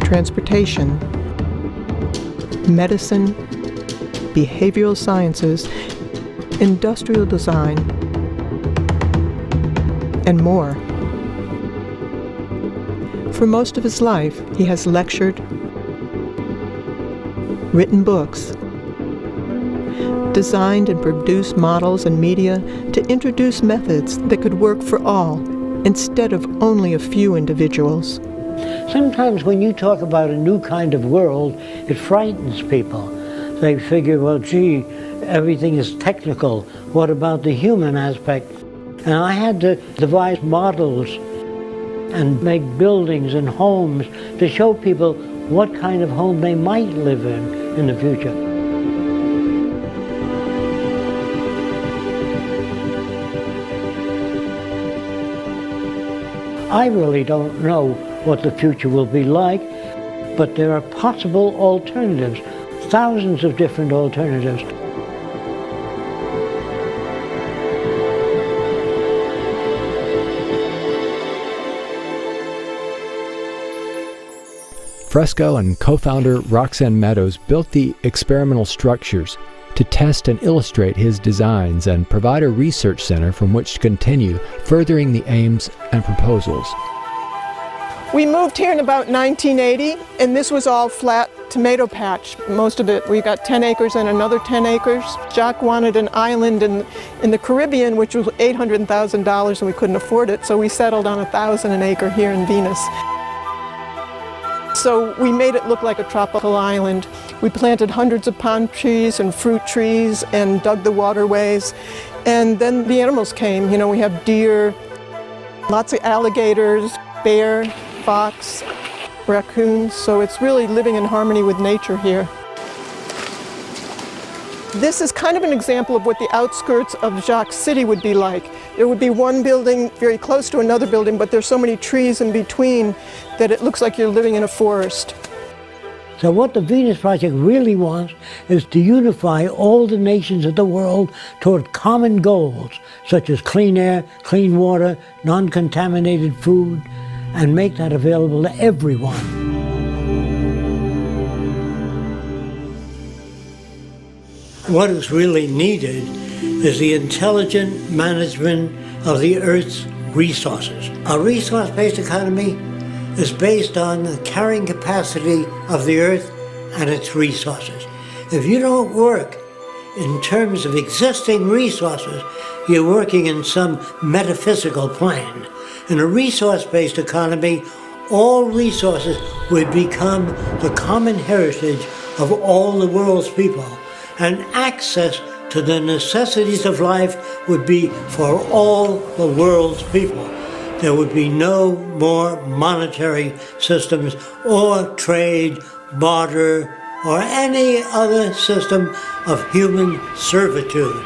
transportation, medicine, behavioral sciences, industrial design, and more. For most of his life, he has lectured, written books, designed and produced models and media to introduce methods that could work for all instead of only a few individuals. Sometimes when you talk about a new kind of world, it frightens people. They figure, well, gee, everything is technical. What about the human aspect? And I had to devise models and make buildings and homes to show people what kind of home they might live in the future. I really don't know what the future will be like, but there are possible alternatives, thousands of different alternatives. Fresco and co-founder Roxanne Meadows built the experimental structures to test and illustrate his designs and provide a research center from which to continue furthering the aims and proposals. We moved here in about 1980, and this was all flat tomato patch. Most of it, we got 10 acres and another 10 acres. Jacques wanted an island in the Caribbean, which was $800,000, and we couldn't afford it, so we settled on 1,000 an acre here in Venus. So we made it look like a tropical island. We planted hundreds of palm trees and fruit trees and dug the waterways. And then the animals came. You know, we have deer, lots of alligators, bear, fox, raccoons. So it's really living in harmony with nature here. This is kind of an example of what the outskirts of Jacques City would be like. There would be one building very close to another building, but there's so many trees in between that it looks like you're living in a forest. So what the Venus Project really wants is to unify all the nations of the world toward common goals, such as clean air, clean water, non-contaminated food, and make that available to everyone. What is really needed is the intelligent management of the Earth's resources. A resource-based economy is based on the carrying capacity of the Earth and its resources. If you don't work in terms of existing resources, you're working in some metaphysical plane. In a resource-based economy, all resources would become the common heritage of all the world's people, and access to the necessities of life would be for all the world's people. There would be no more monetary systems or trade, barter, or any other system of human servitude.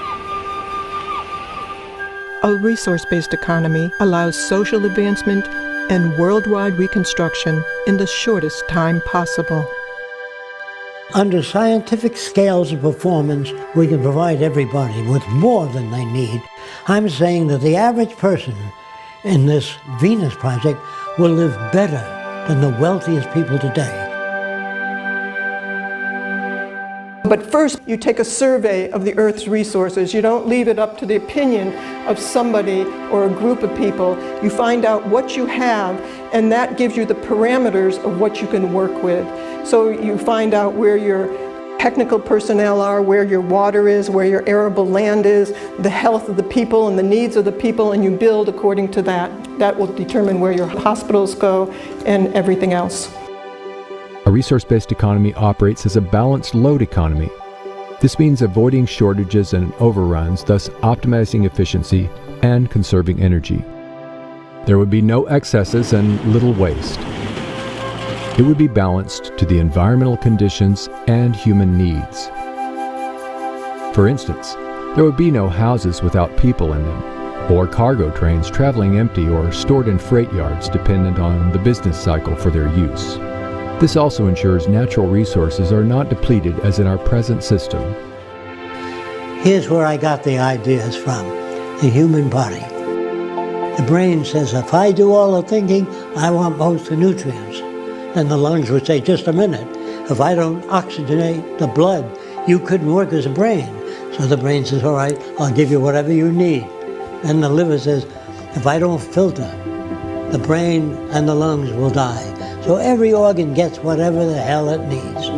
A resource-based economy allows social advancement and worldwide reconstruction in the shortest time possible. Under scientific scales of performance, we can provide everybody with more than they need. I'm saying that the average person in this Venus Project will live better than the wealthiest people today. But first, you take a survey of the Earth's resources. You don't leave it up to the opinion of somebody or a group of people. You find out what you have, and that gives you the parameters of what you can work with. So you find out where your technical personnel are, where your water is, where your arable land is, the health of the people and the needs of the people, and you build according to that. That will determine where your hospitals go and everything else. A resource-based economy operates as a balanced load economy. This means avoiding shortages and overruns, thus optimizing efficiency and conserving energy. There would be no excesses and little waste. It would be balanced to the environmental conditions and human needs. For instance, there would be no houses without people in them, or cargo trains traveling empty or stored in freight yards dependent on the business cycle for their use. This also ensures natural resources are not depleted as in our present system. Here's where I got the ideas from: the human body. The brain says, if I do all the thinking, I want most of the nutrients. Then the lungs would say, just a minute, if I don't oxygenate the blood, you couldn't work as a brain. So the brain says, all right, I'll give you whatever you need. And the liver says, if I don't filter, the brain and the lungs will die. So every organ gets whatever the hell it needs.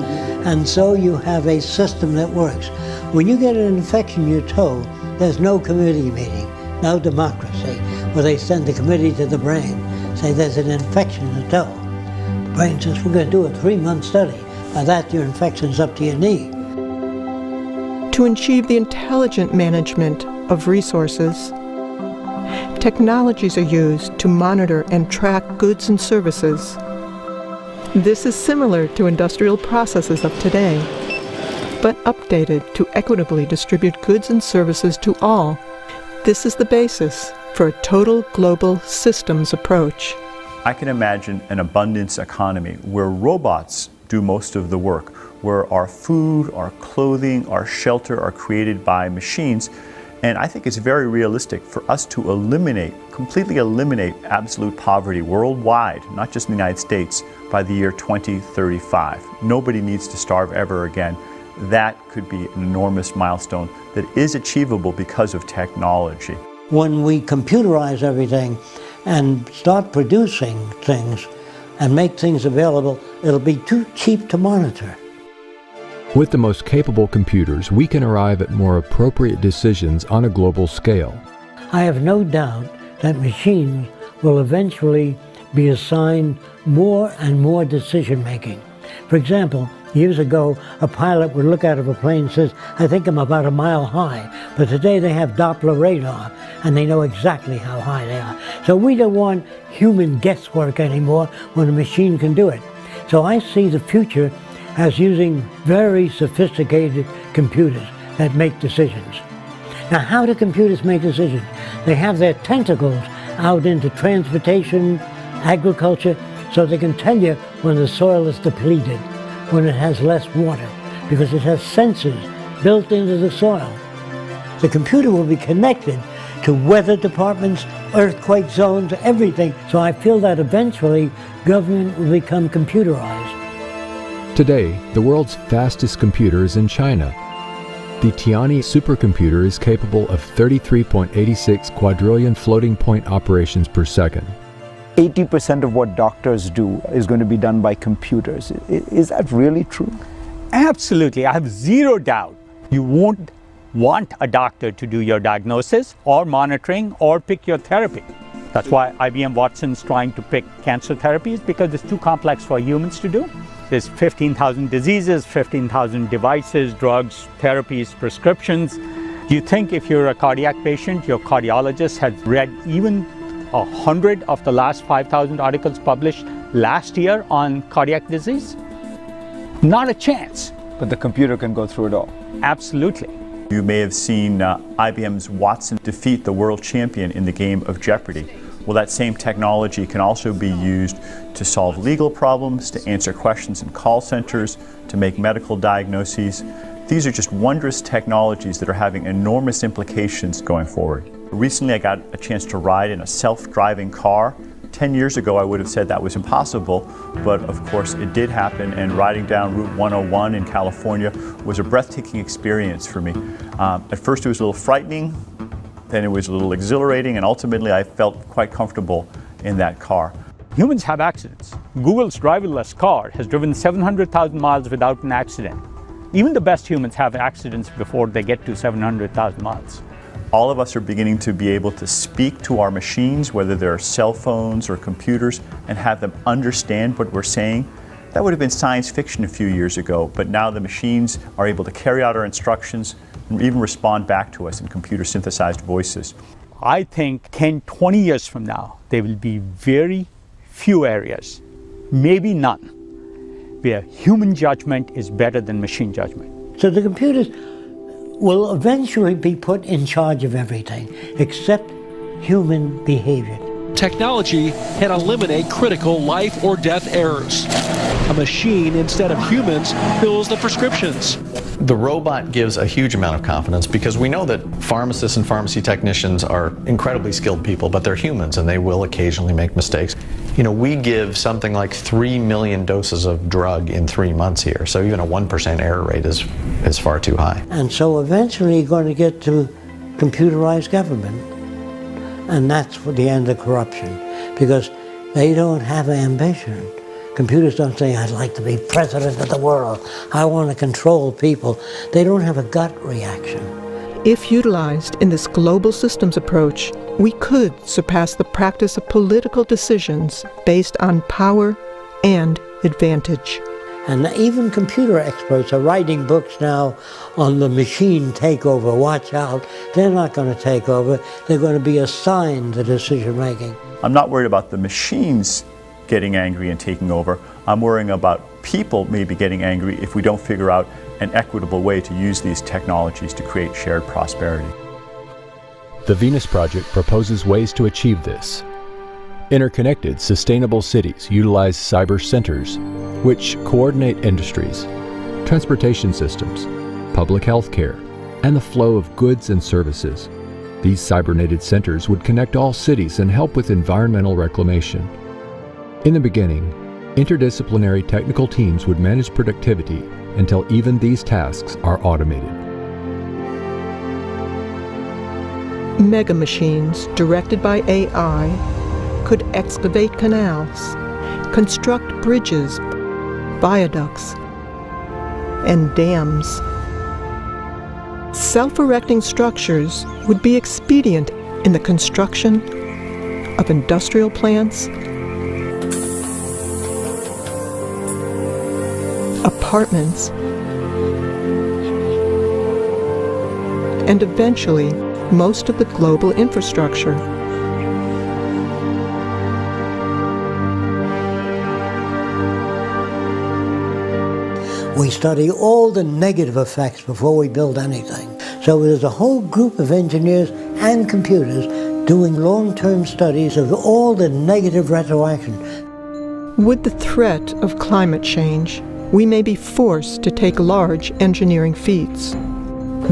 And so you have a system that works. When you get an infection in your toe, there's no committee meeting, no democracy, where they send the committee to the brain, say there's an infection in the toe. The brain says, we're going to do a 3-month study. By that, your infection's up to your knee. To achieve the intelligent management of resources, technologies are used to monitor and track goods and services. This is similar to industrial processes of today, but updated to equitably distribute goods and services to all. This is the basis for a total global systems approach. I can imagine an abundance economy where robots do most of the work, where our food, our clothing, our shelter are created by machines. And I think it's very realistic for us to completely eliminate absolute poverty worldwide, not just in the United States, by the year 2035. Nobody needs to starve ever again. That could be an enormous milestone that is achievable because of technology. When we computerize everything and start producing things and make things available, it'll be too cheap to monitor. With the most capable computers, we can arrive at more appropriate decisions on a global scale. I have no doubt that machines will eventually be assigned more and more decision-making. For example, Years ago, a pilot would look out of a plane and says, I think I'm about a mile high. But today they have Doppler radar, and they know exactly how high they are. So we don't want human guesswork anymore when a machine can do it. So I see the future as using very sophisticated computers that make decisions. Now, how do computers make decisions? They have their tentacles out into transportation, agriculture, so they can tell you when the soil is depleted, when it has less water, because it has sensors built into the soil. The computer will be connected to weather departments, earthquake zones, everything. So I feel that eventually government will become computerized. Today, the world's fastest computer is in China. The Tianyi supercomputer is capable of 33.86 quadrillion floating point operations per second. 80% of what doctors do is going to be done by computers. Is that really true? Absolutely. I have zero doubt. You won't want a doctor to do your diagnosis or monitoring or pick your therapy. That's why IBM Watson's trying to pick cancer therapies, because it's too complex for humans to do. There's 15,000 diseases, 15,000 devices, drugs, therapies, prescriptions. Do you think if you're a cardiac patient, your cardiologist has read even 100 of the last 5,000 articles published last year on cardiac disease? Not a chance. But the computer can go through it all. Absolutely. You may have seen IBM's Watson defeat the world champion in the game of Jeopardy. Well, that same technology can also be used to solve legal problems, to answer questions in call centers, to make medical diagnoses. These are just wondrous technologies that are having enormous implications going forward. Recently, I got a chance to ride in a self-driving car. 10 years ago, I would have said that was impossible, but of course it did happen, and riding down Route 101 in California was a breathtaking experience for me. At first it was a little frightening, then it was a little exhilarating, and ultimately I felt quite comfortable in that car. Humans have accidents. Google's driverless car has driven 700,000 miles without an accident. Even the best humans have accidents before they get to 700,000 miles. All of us are beginning to be able to speak to our machines, whether they're cell phones or computers, and have them understand what we're saying. That would have been science fiction a few years ago, but now the machines are able to carry out our instructions and even respond back to us in computer-synthesized voices. I think 10, 20 years from now, there will be very few areas, maybe none, where human judgment is better than machine judgment. So the computers will eventually be put in charge of everything except human behavior. Technology can eliminate critical life or death errors. A machine, instead of humans, fills the prescriptions. The robot gives a huge amount of confidence because we know that pharmacists and pharmacy technicians are incredibly skilled people, but they're humans and they will occasionally make mistakes. You know, we give something like 3 million doses of drug in 3 months here, so even a 1% error rate is far too high. And so eventually you're going to get to computerized government, and that's for the end of corruption, because they don't have ambition. Computers don't say, I'd like to be president of the world. I want to control people. They don't have a gut reaction. If utilized in this global systems approach, we could surpass the practice of political decisions based on power and advantage. And even computer experts are writing books now on the machine takeover. Watch out, they're not going to take over. They're going to be assigned the decision making. I'm not worried about the machines getting angry and taking over. I'm worrying about people maybe getting angry if we don't figure out an equitable way to use these technologies to create shared prosperity. The Venus Project proposes ways to achieve this. Interconnected, sustainable cities utilize cyber centers, which coordinate industries, transportation systems, public health care, and the flow of goods and services. These cybernated centers would connect all cities and help with environmental reclamation. In the beginning, interdisciplinary technical teams would manage productivity until even these tasks are automated. Mega machines directed by AI could excavate canals, construct bridges, viaducts, and dams. Self-erecting structures would be expedient in the construction of industrial plants, a apartments, and eventually most of the global infrastructure. We study all the negative effects before we build anything. So there's a whole group of engineers and computers doing long-term studies of all the negative retroaction. With the threat of climate change, we may be forced to take large engineering feats.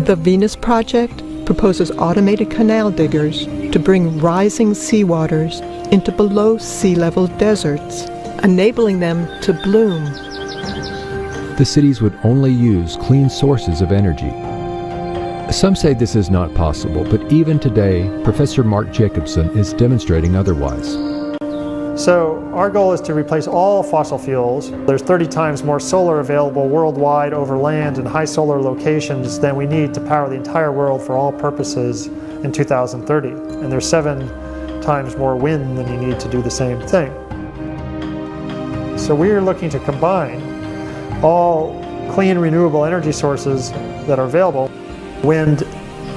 The Venus Project proposes automated canal diggers to bring rising seawaters into below sea level deserts, enabling them to bloom. The cities would only use clean sources of energy. Some say this is not possible, but even today, Professor Mark Jacobson is demonstrating otherwise. So our goal is to replace all fossil fuels. There's 30 times more solar available worldwide over land in high solar locations than we need to power the entire world for all purposes in 2030. And there's 7 times more wind than you need to do the same thing. So we're looking to combine all clean renewable energy sources that are available: wind,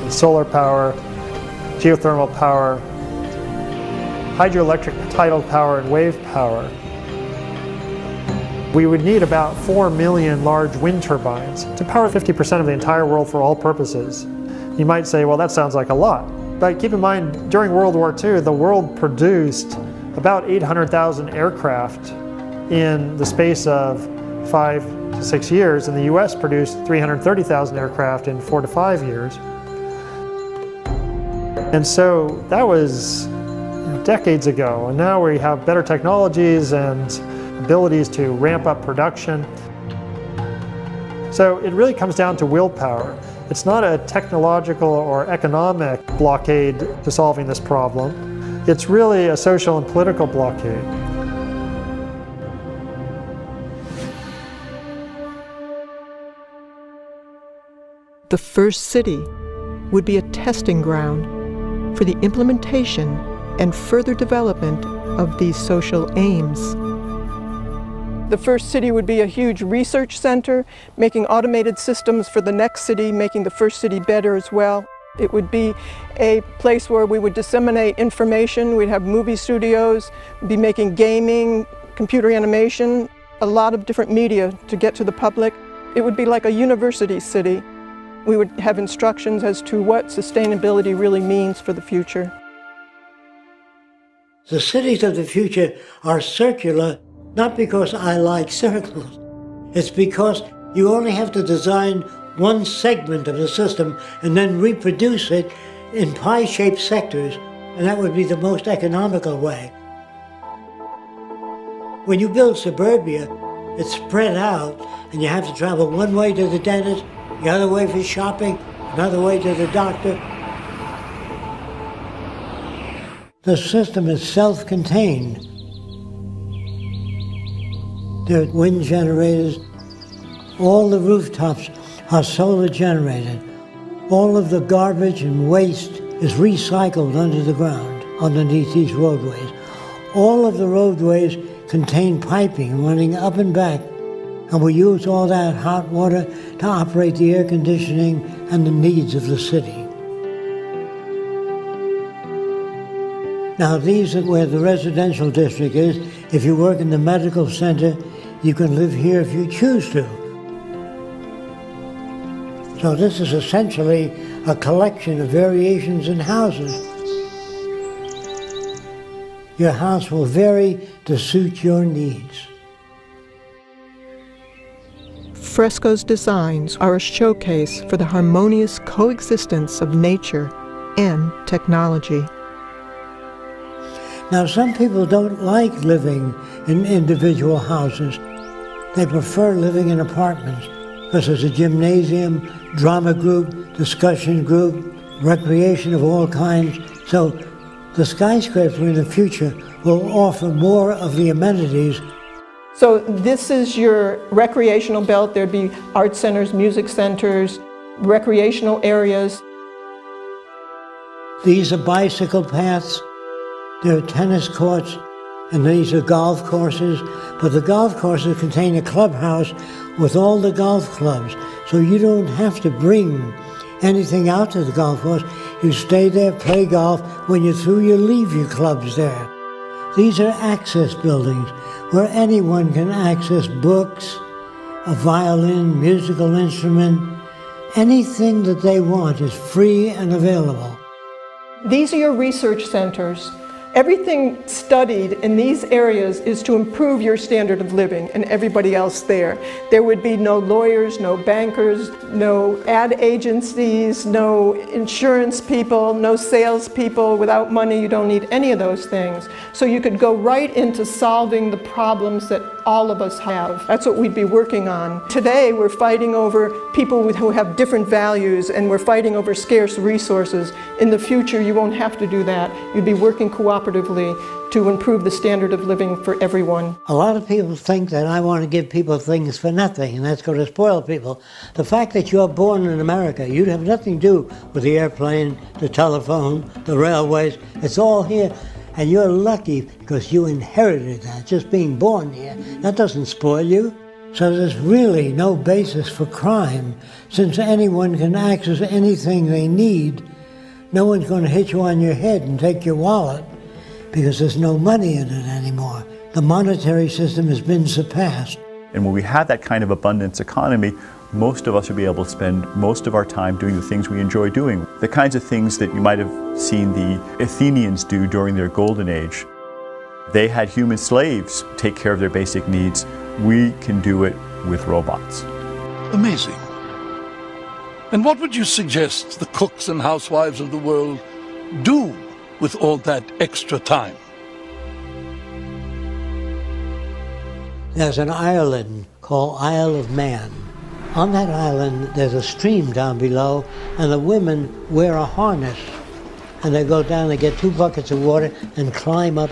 solar power, geothermal power, hydroelectric tidal power, and wave power. We would need about 4 million large wind turbines to power 50% of the entire world for all purposes. You might say, well, that sounds like a lot. But keep in mind, during World War II, the world produced about 800,000 aircraft in the space of 5 to 6 years, and the US produced 330,000 aircraft in 4 to 5 years. And so that was decades ago, and now we have better technologies and abilities to ramp up production. So it really comes down to willpower. It's not a technological or economic blockade to solving this problem. It's really a social and political blockade. The first city would be a testing ground for the implementation and further development of these social aims. The first city would be a huge research center, making automated systems for the next city, making the first city better as well. It would be a place where we would disseminate information. We'd have movie studios, be making gaming, computer animation, a lot of different media to get to the public. It would be like a university city. We would have instructions as to what sustainability really means for the future. The cities of the future are circular, not because I like circles. It's because you only have to design one segment of the system and then reproduce it in pie-shaped sectors, and that would be the most economical way. When you build suburbia, it's spread out, and you have to travel one way to the dentist, the other way for shopping, another way to the doctor. The system is self-contained. There are wind generators. All the rooftops are solar generated. All of the garbage and waste is recycled under the ground, underneath these roadways. All of the roadways contain piping running up and back, and we use all that hot water to operate the air conditioning and the needs of the city. Now these are where the residential district is. If you work in the medical center, you can live here if you choose to. So this is essentially a collection of variations in houses. Your house will vary to suit your needs. Fresco's designs are a showcase for the harmonious coexistence of nature and technology. Now, some people don't like living in individual houses. They prefer living in apartments because there's a gymnasium, drama group, discussion group, recreation of all kinds. So the skyscraper in the future will offer more of the amenities. So this is your recreational belt. There'd be art centers, music centers, recreational areas. These are bicycle paths. There are tennis courts, and these are golf courses. But the golf courses contain a clubhouse with all the golf clubs, so you don't have to bring anything out to the golf course. You stay there, play golf. When you're through, you leave your clubs there. These are access buildings where anyone can access books, a violin, musical instrument. Anything that they want is free and available. These are your research centers. Everything studied in these areas is to improve your standard of living and everybody else there. There would be no lawyers, no bankers, no ad agencies, no insurance people, no salespeople. Without money, you don't need any of those things. So you could go right into solving the problems that all of us have. That's what we'd be working on. Today, we're fighting over people who have different values, and we're fighting over scarce resources. In the future, you won't have to do that. You'd be working cooperatively to improve the standard of living for everyone. A lot of people think that I want to give people things for nothing, and that's going to spoil people. The fact that you're born in America, you'd have nothing to do with the airplane, the telephone, the railways. It's all here. And you're lucky because you inherited that, just being born here. That doesn't spoil you. So there's really no basis for crime. Since anyone can access anything they need, no one's going to hit you on your head and take your wallet because there's no money in it anymore. The monetary system has been surpassed. And when we have that kind of abundance economy, most of us will be able to spend most of our time doing the things we enjoy doing. The kinds of things that you might have seen the Athenians do during their golden age. They had human slaves take care of their basic needs. We can do it with robots. Amazing. And what would you suggest the cooks and housewives of the world do with all that extra time? There's an island called Isle of Man. On that island, there's a stream down below, and the women wear a harness. And they go down, they get 2 buckets of water and climb up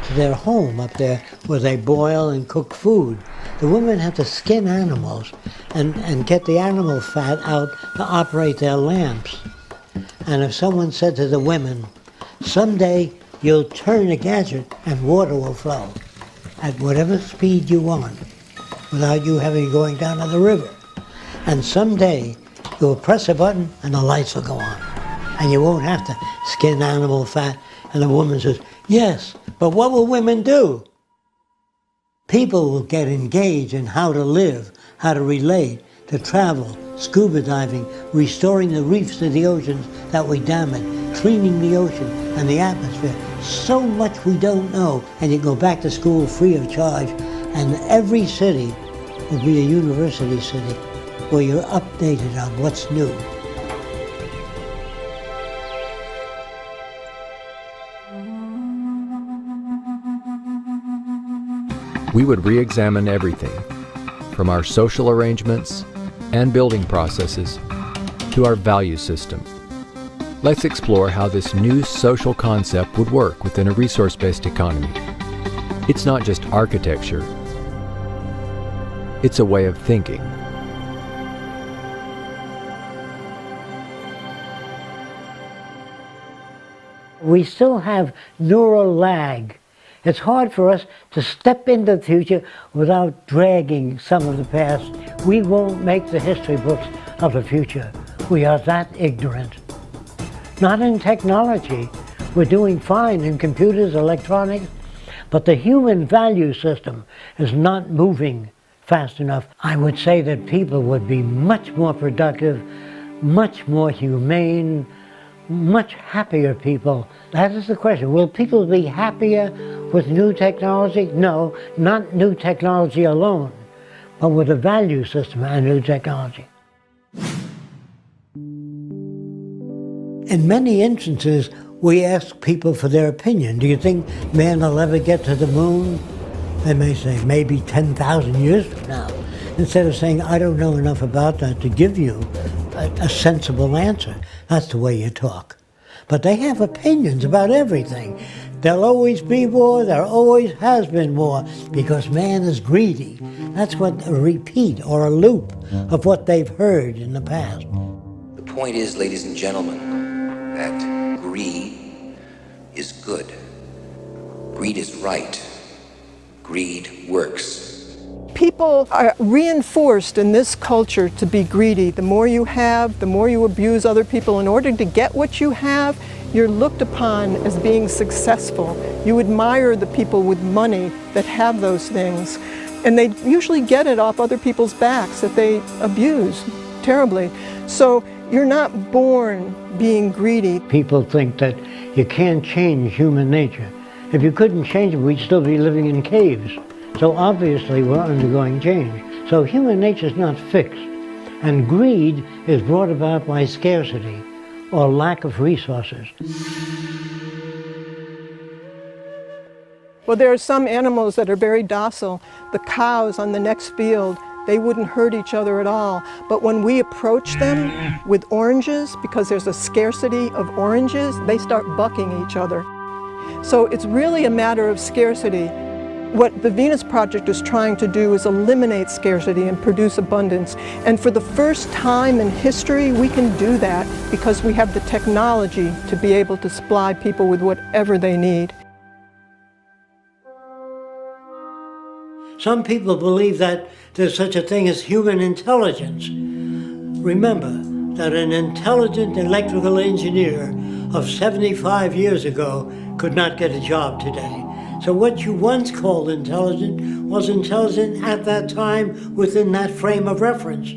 to their home up there where they boil and cook food. The women have to skin animals and get the animal fat out to operate their lamps. And if someone said to the women, someday you'll turn a gadget and water will flow at whatever speed you want, without you having going down to the river. And someday you'll press a button and the lights will go on. And you won't have to skin animal fat. And the woman says, yes, but what will women do? People will get engaged in how to live, how to relate, to travel, scuba diving, restoring the reefs of the oceans that we damage, cleaning the ocean and the atmosphere. So much we don't know. And you go back to school free of charge. And every city will be a university city where you're updated on what's new. We would re-examine everything, from our social arrangements and building processes to our value system. Let's explore how this new social concept would work within a resource-based economy. It's not just architecture, it's a way of thinking. We still have neural lag. It's hard for us to step into the future without dragging some of the past. We won't make the history books of the future. We are that ignorant. Not in technology. We're doing fine in computers, electronics, but the human value system is not moving fast enough. I would say that people would be much more productive, much more humane, much happier people. That is the question. Will people be happier with new technology? No, not new technology alone, but with a value system and new technology. In many instances, we ask people for their opinion. Do you think man will ever get to the moon? They may say, maybe 10,000 years from now. Instead of saying, I don't know enough about that to give you a sensible answer. That's the way you talk. But they have opinions about everything. There'll always be war, there always has been war, because man is greedy. That's what a repeat or a loop of what they've heard in the past. The point is, ladies and gentlemen, that greed is good. Greed is right. greed works. People are reinforced in this culture to be greedy. The more you have, the more you abuse other people. In order to get what you have, you're looked upon as being successful. You admire the people with money that have those things. And they usually get it off other people's backs that they abuse terribly. So you're not born being greedy. People think that you can't change human nature. If you couldn't change it, we'd still be living in caves. So obviously we're undergoing change. So human nature is not fixed. And greed is brought about by scarcity or lack of resources. Well, there are some animals that are very docile. The cows on the next field, they wouldn't hurt each other at all. But when we approach them with oranges, because there's a scarcity of oranges, they start bucking each other. So it's really a matter of scarcity. What the Venus Project is trying to do is eliminate scarcity and produce abundance. And for the first time in history, we can do that because we have the technology to be able to supply people with whatever they need. Some people believe that there's such a thing as human intelligence. Remember that an intelligent electrical engineer of 75 years ago could not get a job today. So what you once called intelligent was intelligent at that time within that frame of reference.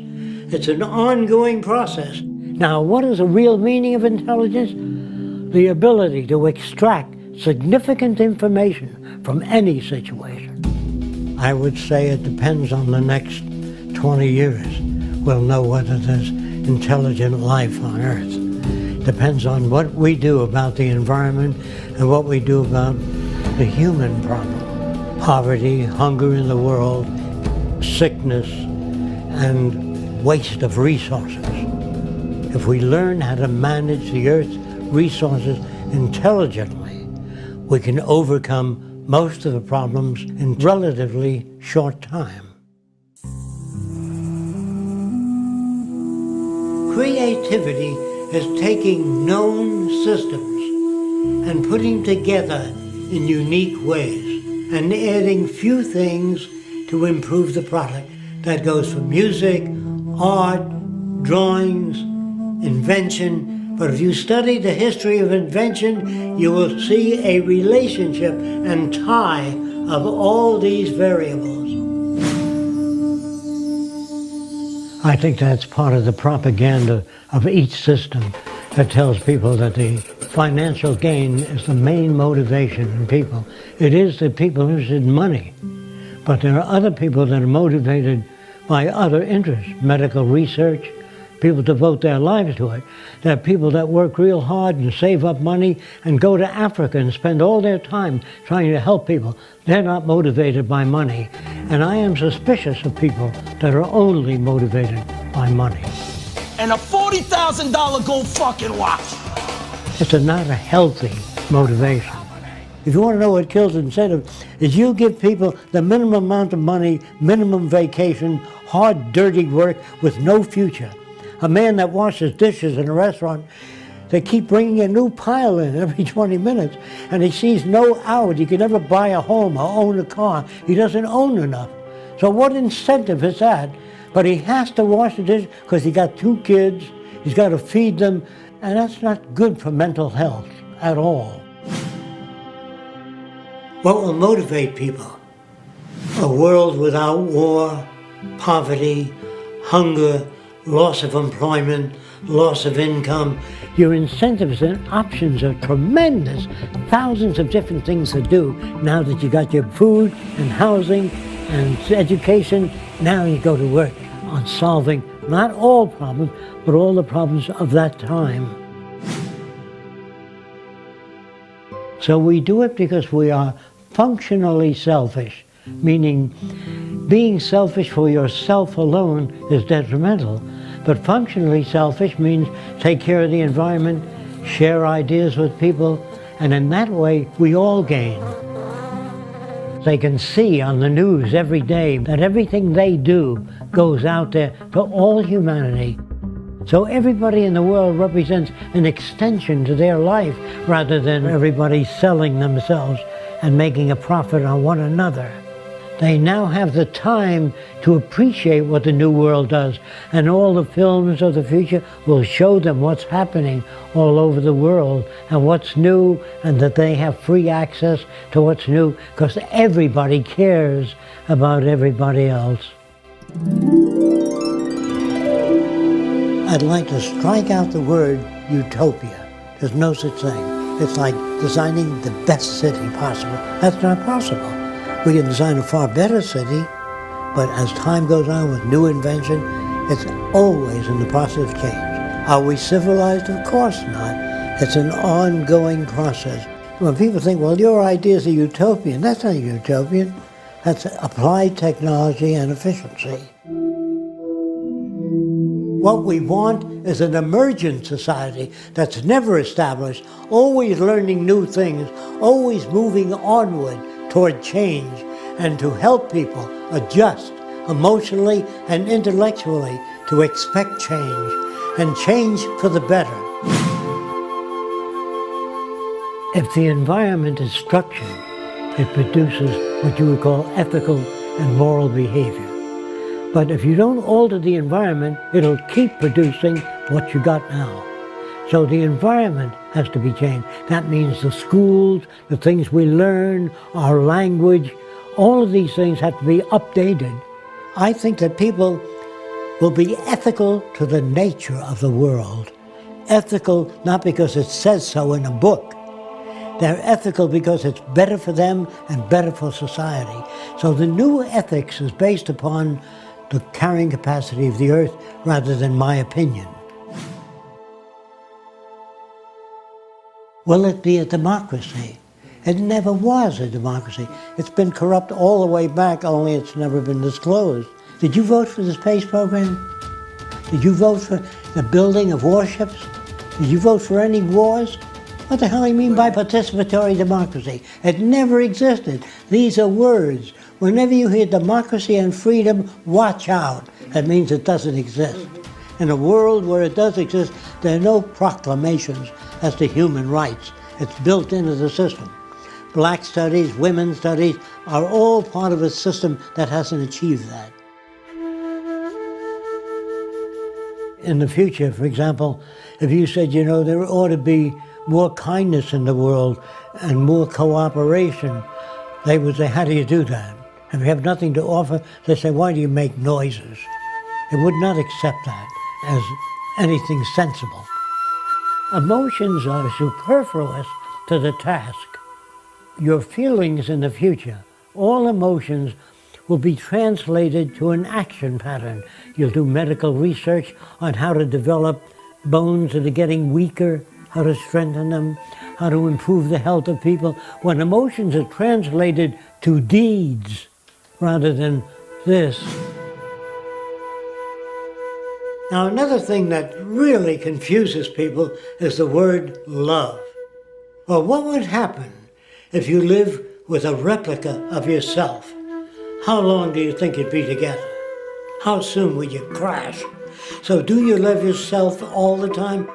It's an ongoing process. Now, what is the real meaning of intelligence? The ability to extract significant information from any situation. I would say it depends on the next 20 years. We'll know whether there's intelligent life on Earth. Depends on what we do about the environment and what we do about the human problem. Poverty, hunger in the world, sickness, and waste of resources. If we learn how to manage the Earth's resources intelligently, we can overcome most of the problems in relatively short time. Creativity is taking known systems and putting together in unique ways and adding few things to improve the product. That goes for music, art, drawings, invention. But if you study the history of invention, you will see a relationship and tie of all these variables. I think that's part of the propaganda of each system that tells people that the financial gain is the main motivation in people. It is the people interested in money, but there are other people that are motivated by other interests, medical research. People devote their lives to it. There are people that work real hard and save up money and go to Africa and spend all their time trying to help people. They're not motivated by money. And I am suspicious of people that are only motivated by money. And a $40,000 gold fucking watch. It's not a healthy motivation. If you want to know what kills incentive, is you give people the minimum amount of money, minimum vacation, hard, dirty work with no future. A man that washes dishes in a restaurant, they keep bringing a new pile in every 20 minutes, and he sees no out. He can never buy a home or own a car. He doesn't own enough. So what incentive is that? But he has to wash the dishes because he got 2 kids, he's got to feed them, and that's not good for mental health at all. What will motivate people? A world without war, poverty, hunger, loss of employment, loss of income. Your incentives and options are tremendous. Thousands of different things to do now that you got your food and housing and education. Now you go to work on solving not all problems, but all the problems of that time. So we do it because we are functionally selfish, meaning being selfish for yourself alone is detrimental, but functionally selfish means take care of the environment, share ideas with people, and in that way we all gain. They can see on the news every day that everything they do goes out there to all humanity. So everybody in the world represents an extension to their life rather than everybody selling themselves and making a profit on one another. They now have the time to appreciate what the new world does, and all the films of the future will show them what's happening all over the world and what's new, and that they have free access to what's new because everybody cares about everybody else. I'd like to strike out the word utopia. There's no such thing. It's like designing the best city possible. That's not possible. We can design a far better city, but as time goes on with new invention, it's always in the process of change. Are we civilized? Of course not. It's an ongoing process. When people think, well, your ideas are utopian, that's not utopian. That's applied technology and efficiency. What we want is an emergent society that's never established, always learning new things, always moving onward toward change, and to help people adjust emotionally and intellectually to expect change, and change for the better. If the environment is structured, it produces what you would call ethical and moral behavior. But if you don't alter the environment, it'll keep producing what you got now. So the environment has to be changed. That means the schools, the things we learn, our language, all of these things have to be updated. I think that people will be ethical to the nature of the world. Ethical not because it says so in a book. They're ethical because it's better for them and better for society. So the new ethics is based upon the carrying capacity of the earth rather than my opinion. Will it be a democracy? It never was a democracy. It's been corrupt all the way back, only it's never been disclosed. Did you vote for the space program? Did you vote for the building of warships? Did you vote for any wars? What the hell do you mean by participatory democracy? It never existed. These are words. Whenever you hear democracy and freedom, watch out. That means it doesn't exist. In a world where it does exist, there are no proclamations as to human rights. It's built into the system. Black studies, women's studies are all part of a system that hasn't achieved that. In the future, for example, if you said, you know, there ought to be more kindness in the world and more cooperation, they would say, how do you do that? If you have nothing to offer, they say, why do you make noises? They would not accept that as anything sensible. Emotions are superfluous to the task. Your feelings in the future, all emotions will be translated to an action pattern. You'll do medical research on how to develop bones that are getting weaker, how to strengthen them, how to improve the health of people. When emotions are translated to deeds rather than this. Now, another thing that really confuses people is the word love. Well, what would happen if you live with a replica of yourself? How long do you think you'd be together? How soon would you crash? So do you love yourself all the time?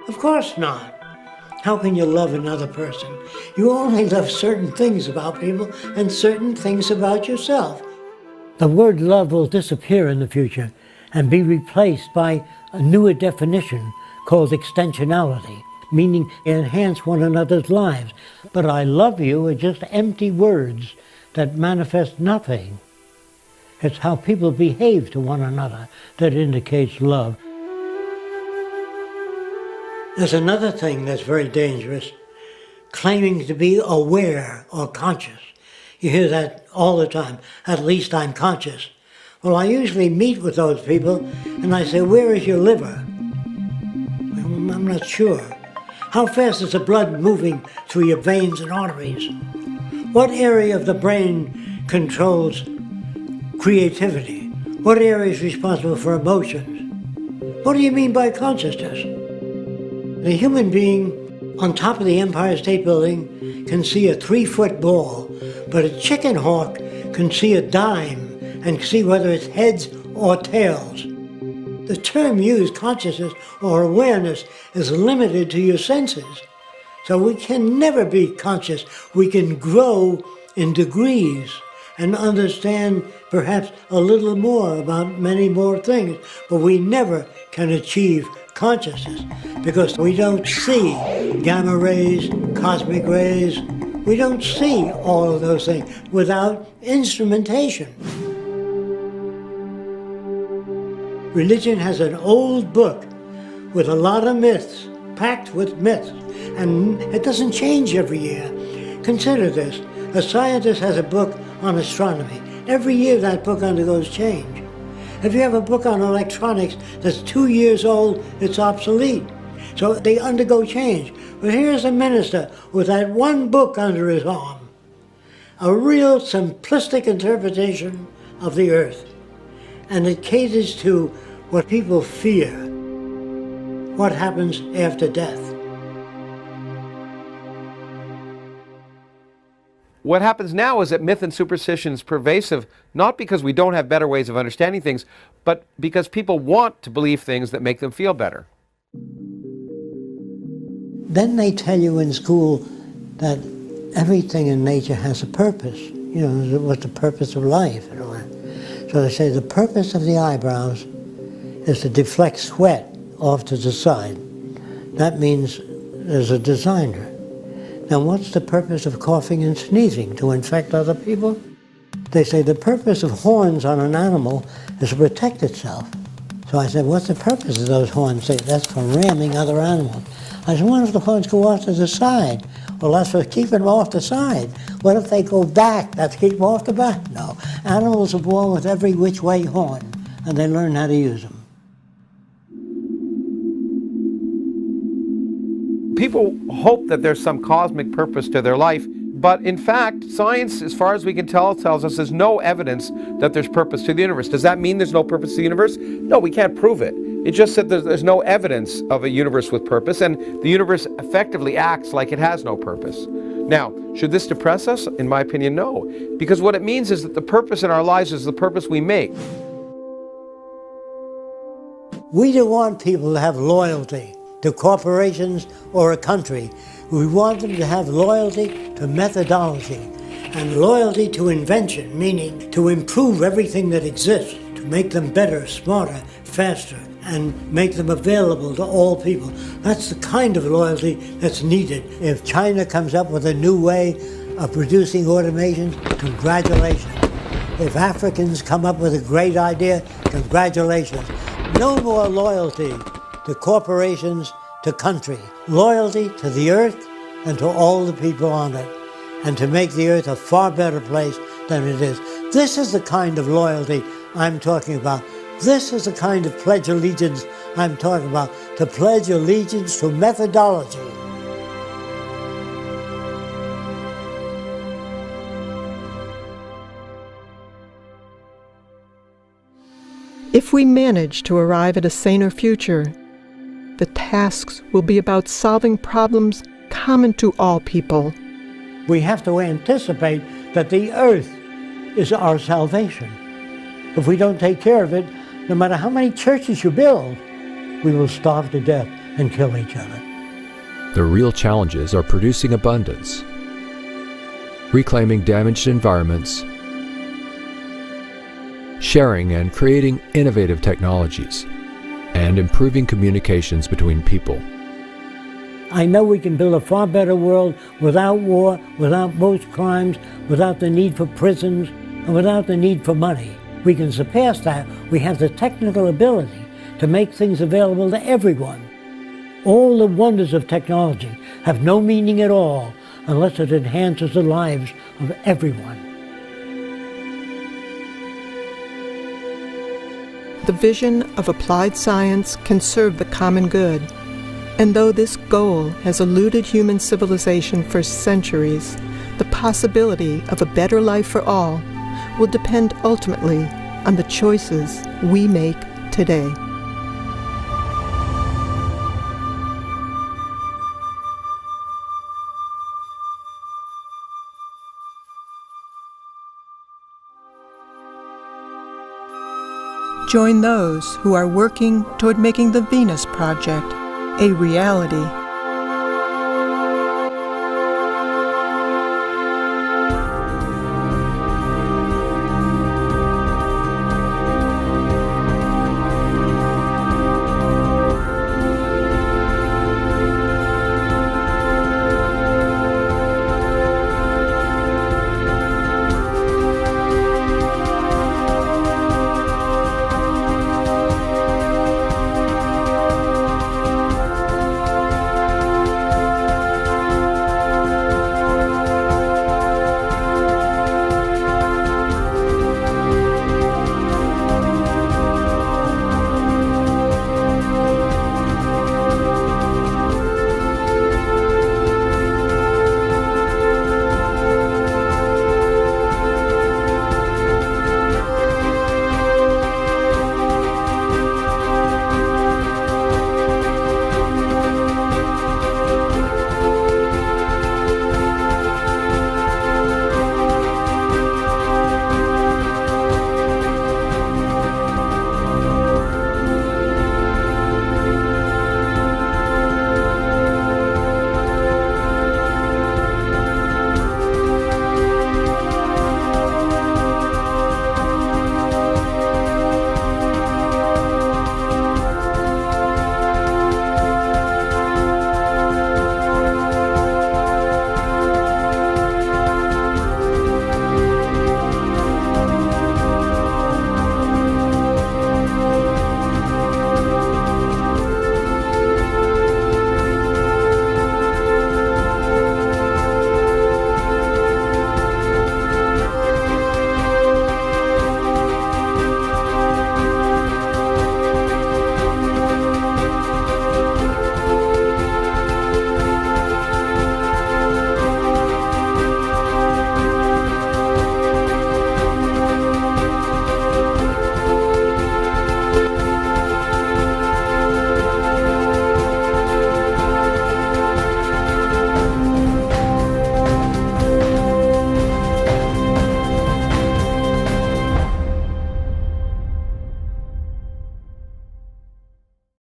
Of course not. How can you love another person? You only love certain things about people and certain things about yourself. The word love will disappear in the future and be replaced by a newer definition called extensionality, meaning enhance one another's lives. But I love you are just empty words that manifest nothing. It's how people behave to one another that indicates love. There's another thing that's very dangerous, claiming to be aware or conscious. You hear that all the time, at least I'm conscious. Well, I usually meet with those people and I say, where is your liver? I'm not sure. How fast is the blood moving through your veins and arteries? What area of the brain controls creativity? What area is responsible for emotions? What do you mean by consciousness? The human being on top of the Empire State Building can see a 3-foot ball, but a chicken hawk can see a dime and see whether it's heads or tails. The term used, consciousness or awareness, is limited to your senses. So we can never be conscious. We can grow in degrees. and understand perhaps a little more about many more things, but we never can achieve consciousness because we don't see gamma rays, cosmic rays. We don't see all of those things without instrumentation. Religion has an old book with a lot of myths, packed with myths, and it doesn't change every year. Consider this. A scientist has a book on astronomy. Every year that book undergoes change. If you have a book on electronics that's 2 years old, it's obsolete. So they undergo change. But here's a minister with that one book under his arm. A real simplistic interpretation of the earth. And it caters to what people fear. What happens after death. What happens now is that myth and superstition is pervasive, not because we don't have better ways of understanding things, but because people want to believe things that make them feel better. Then they tell you in school that everything in nature has a purpose. You know, what's the purpose of life and all that. So they say the purpose of the eyebrows is to deflect sweat off to the side. That means there's a designer. Now, what's the purpose of coughing and sneezing? To infect other people? They say the purpose of horns on an animal is to protect itself. So I said, what's the purpose of those horns? They say, that's for ramming other animals. I said, what if the horns go off to the side? Well, that's for keeping them off the side. What if they go back? That's to keep them off the back? No. Animals are born with every which way horn, and they learn how to use them. People hope that there's some cosmic purpose to their life, but in fact, science, as far as we can tell, tells us there's no evidence that there's purpose to the universe. Does that mean there's no purpose to the universe? No, we can't prove it. It just said there's no evidence of a universe with purpose, and the universe effectively acts like it has no purpose. Now, should this depress us? In my opinion, no. Because what it means is that the purpose in our lives is the purpose we make. We don't want people to have loyalty to corporations or a country. We want them to have loyalty to methodology and loyalty to invention, meaning to improve everything that exists, to make them better, smarter, faster, and make them available to all people. That's the kind of loyalty that's needed. If China comes up with a new way of producing automation, congratulations. If Africans come up with a great idea, congratulations. No more loyalty to corporations, to country. Loyalty to the earth and to all the people on it, and to make the earth a far better place than it is. This is the kind of loyalty I'm talking about. This is the kind of pledge allegiance I'm talking about, to pledge allegiance to methodology. If we manage to arrive at a saner future, the tasks will be about solving problems common to all people. We have to anticipate that the earth is our salvation. If we don't take care of it, no matter how many churches you build, we will starve to death and kill each other. The real challenges are producing abundance, reclaiming damaged environments, sharing and creating innovative technologies, and improving communications between people. I know we can build a far better world without war, without most crimes, without the need for prisons, and without the need for money. We can surpass that. We have the technical ability to make things available to everyone. All the wonders of technology have no meaning at all unless it enhances the lives of everyone. The vision of applied science can serve the common good. And though this goal has eluded human civilization for centuries, the possibility of a better life for all will depend ultimately on the choices we make today. Join those who are working toward making the Venus Project a reality.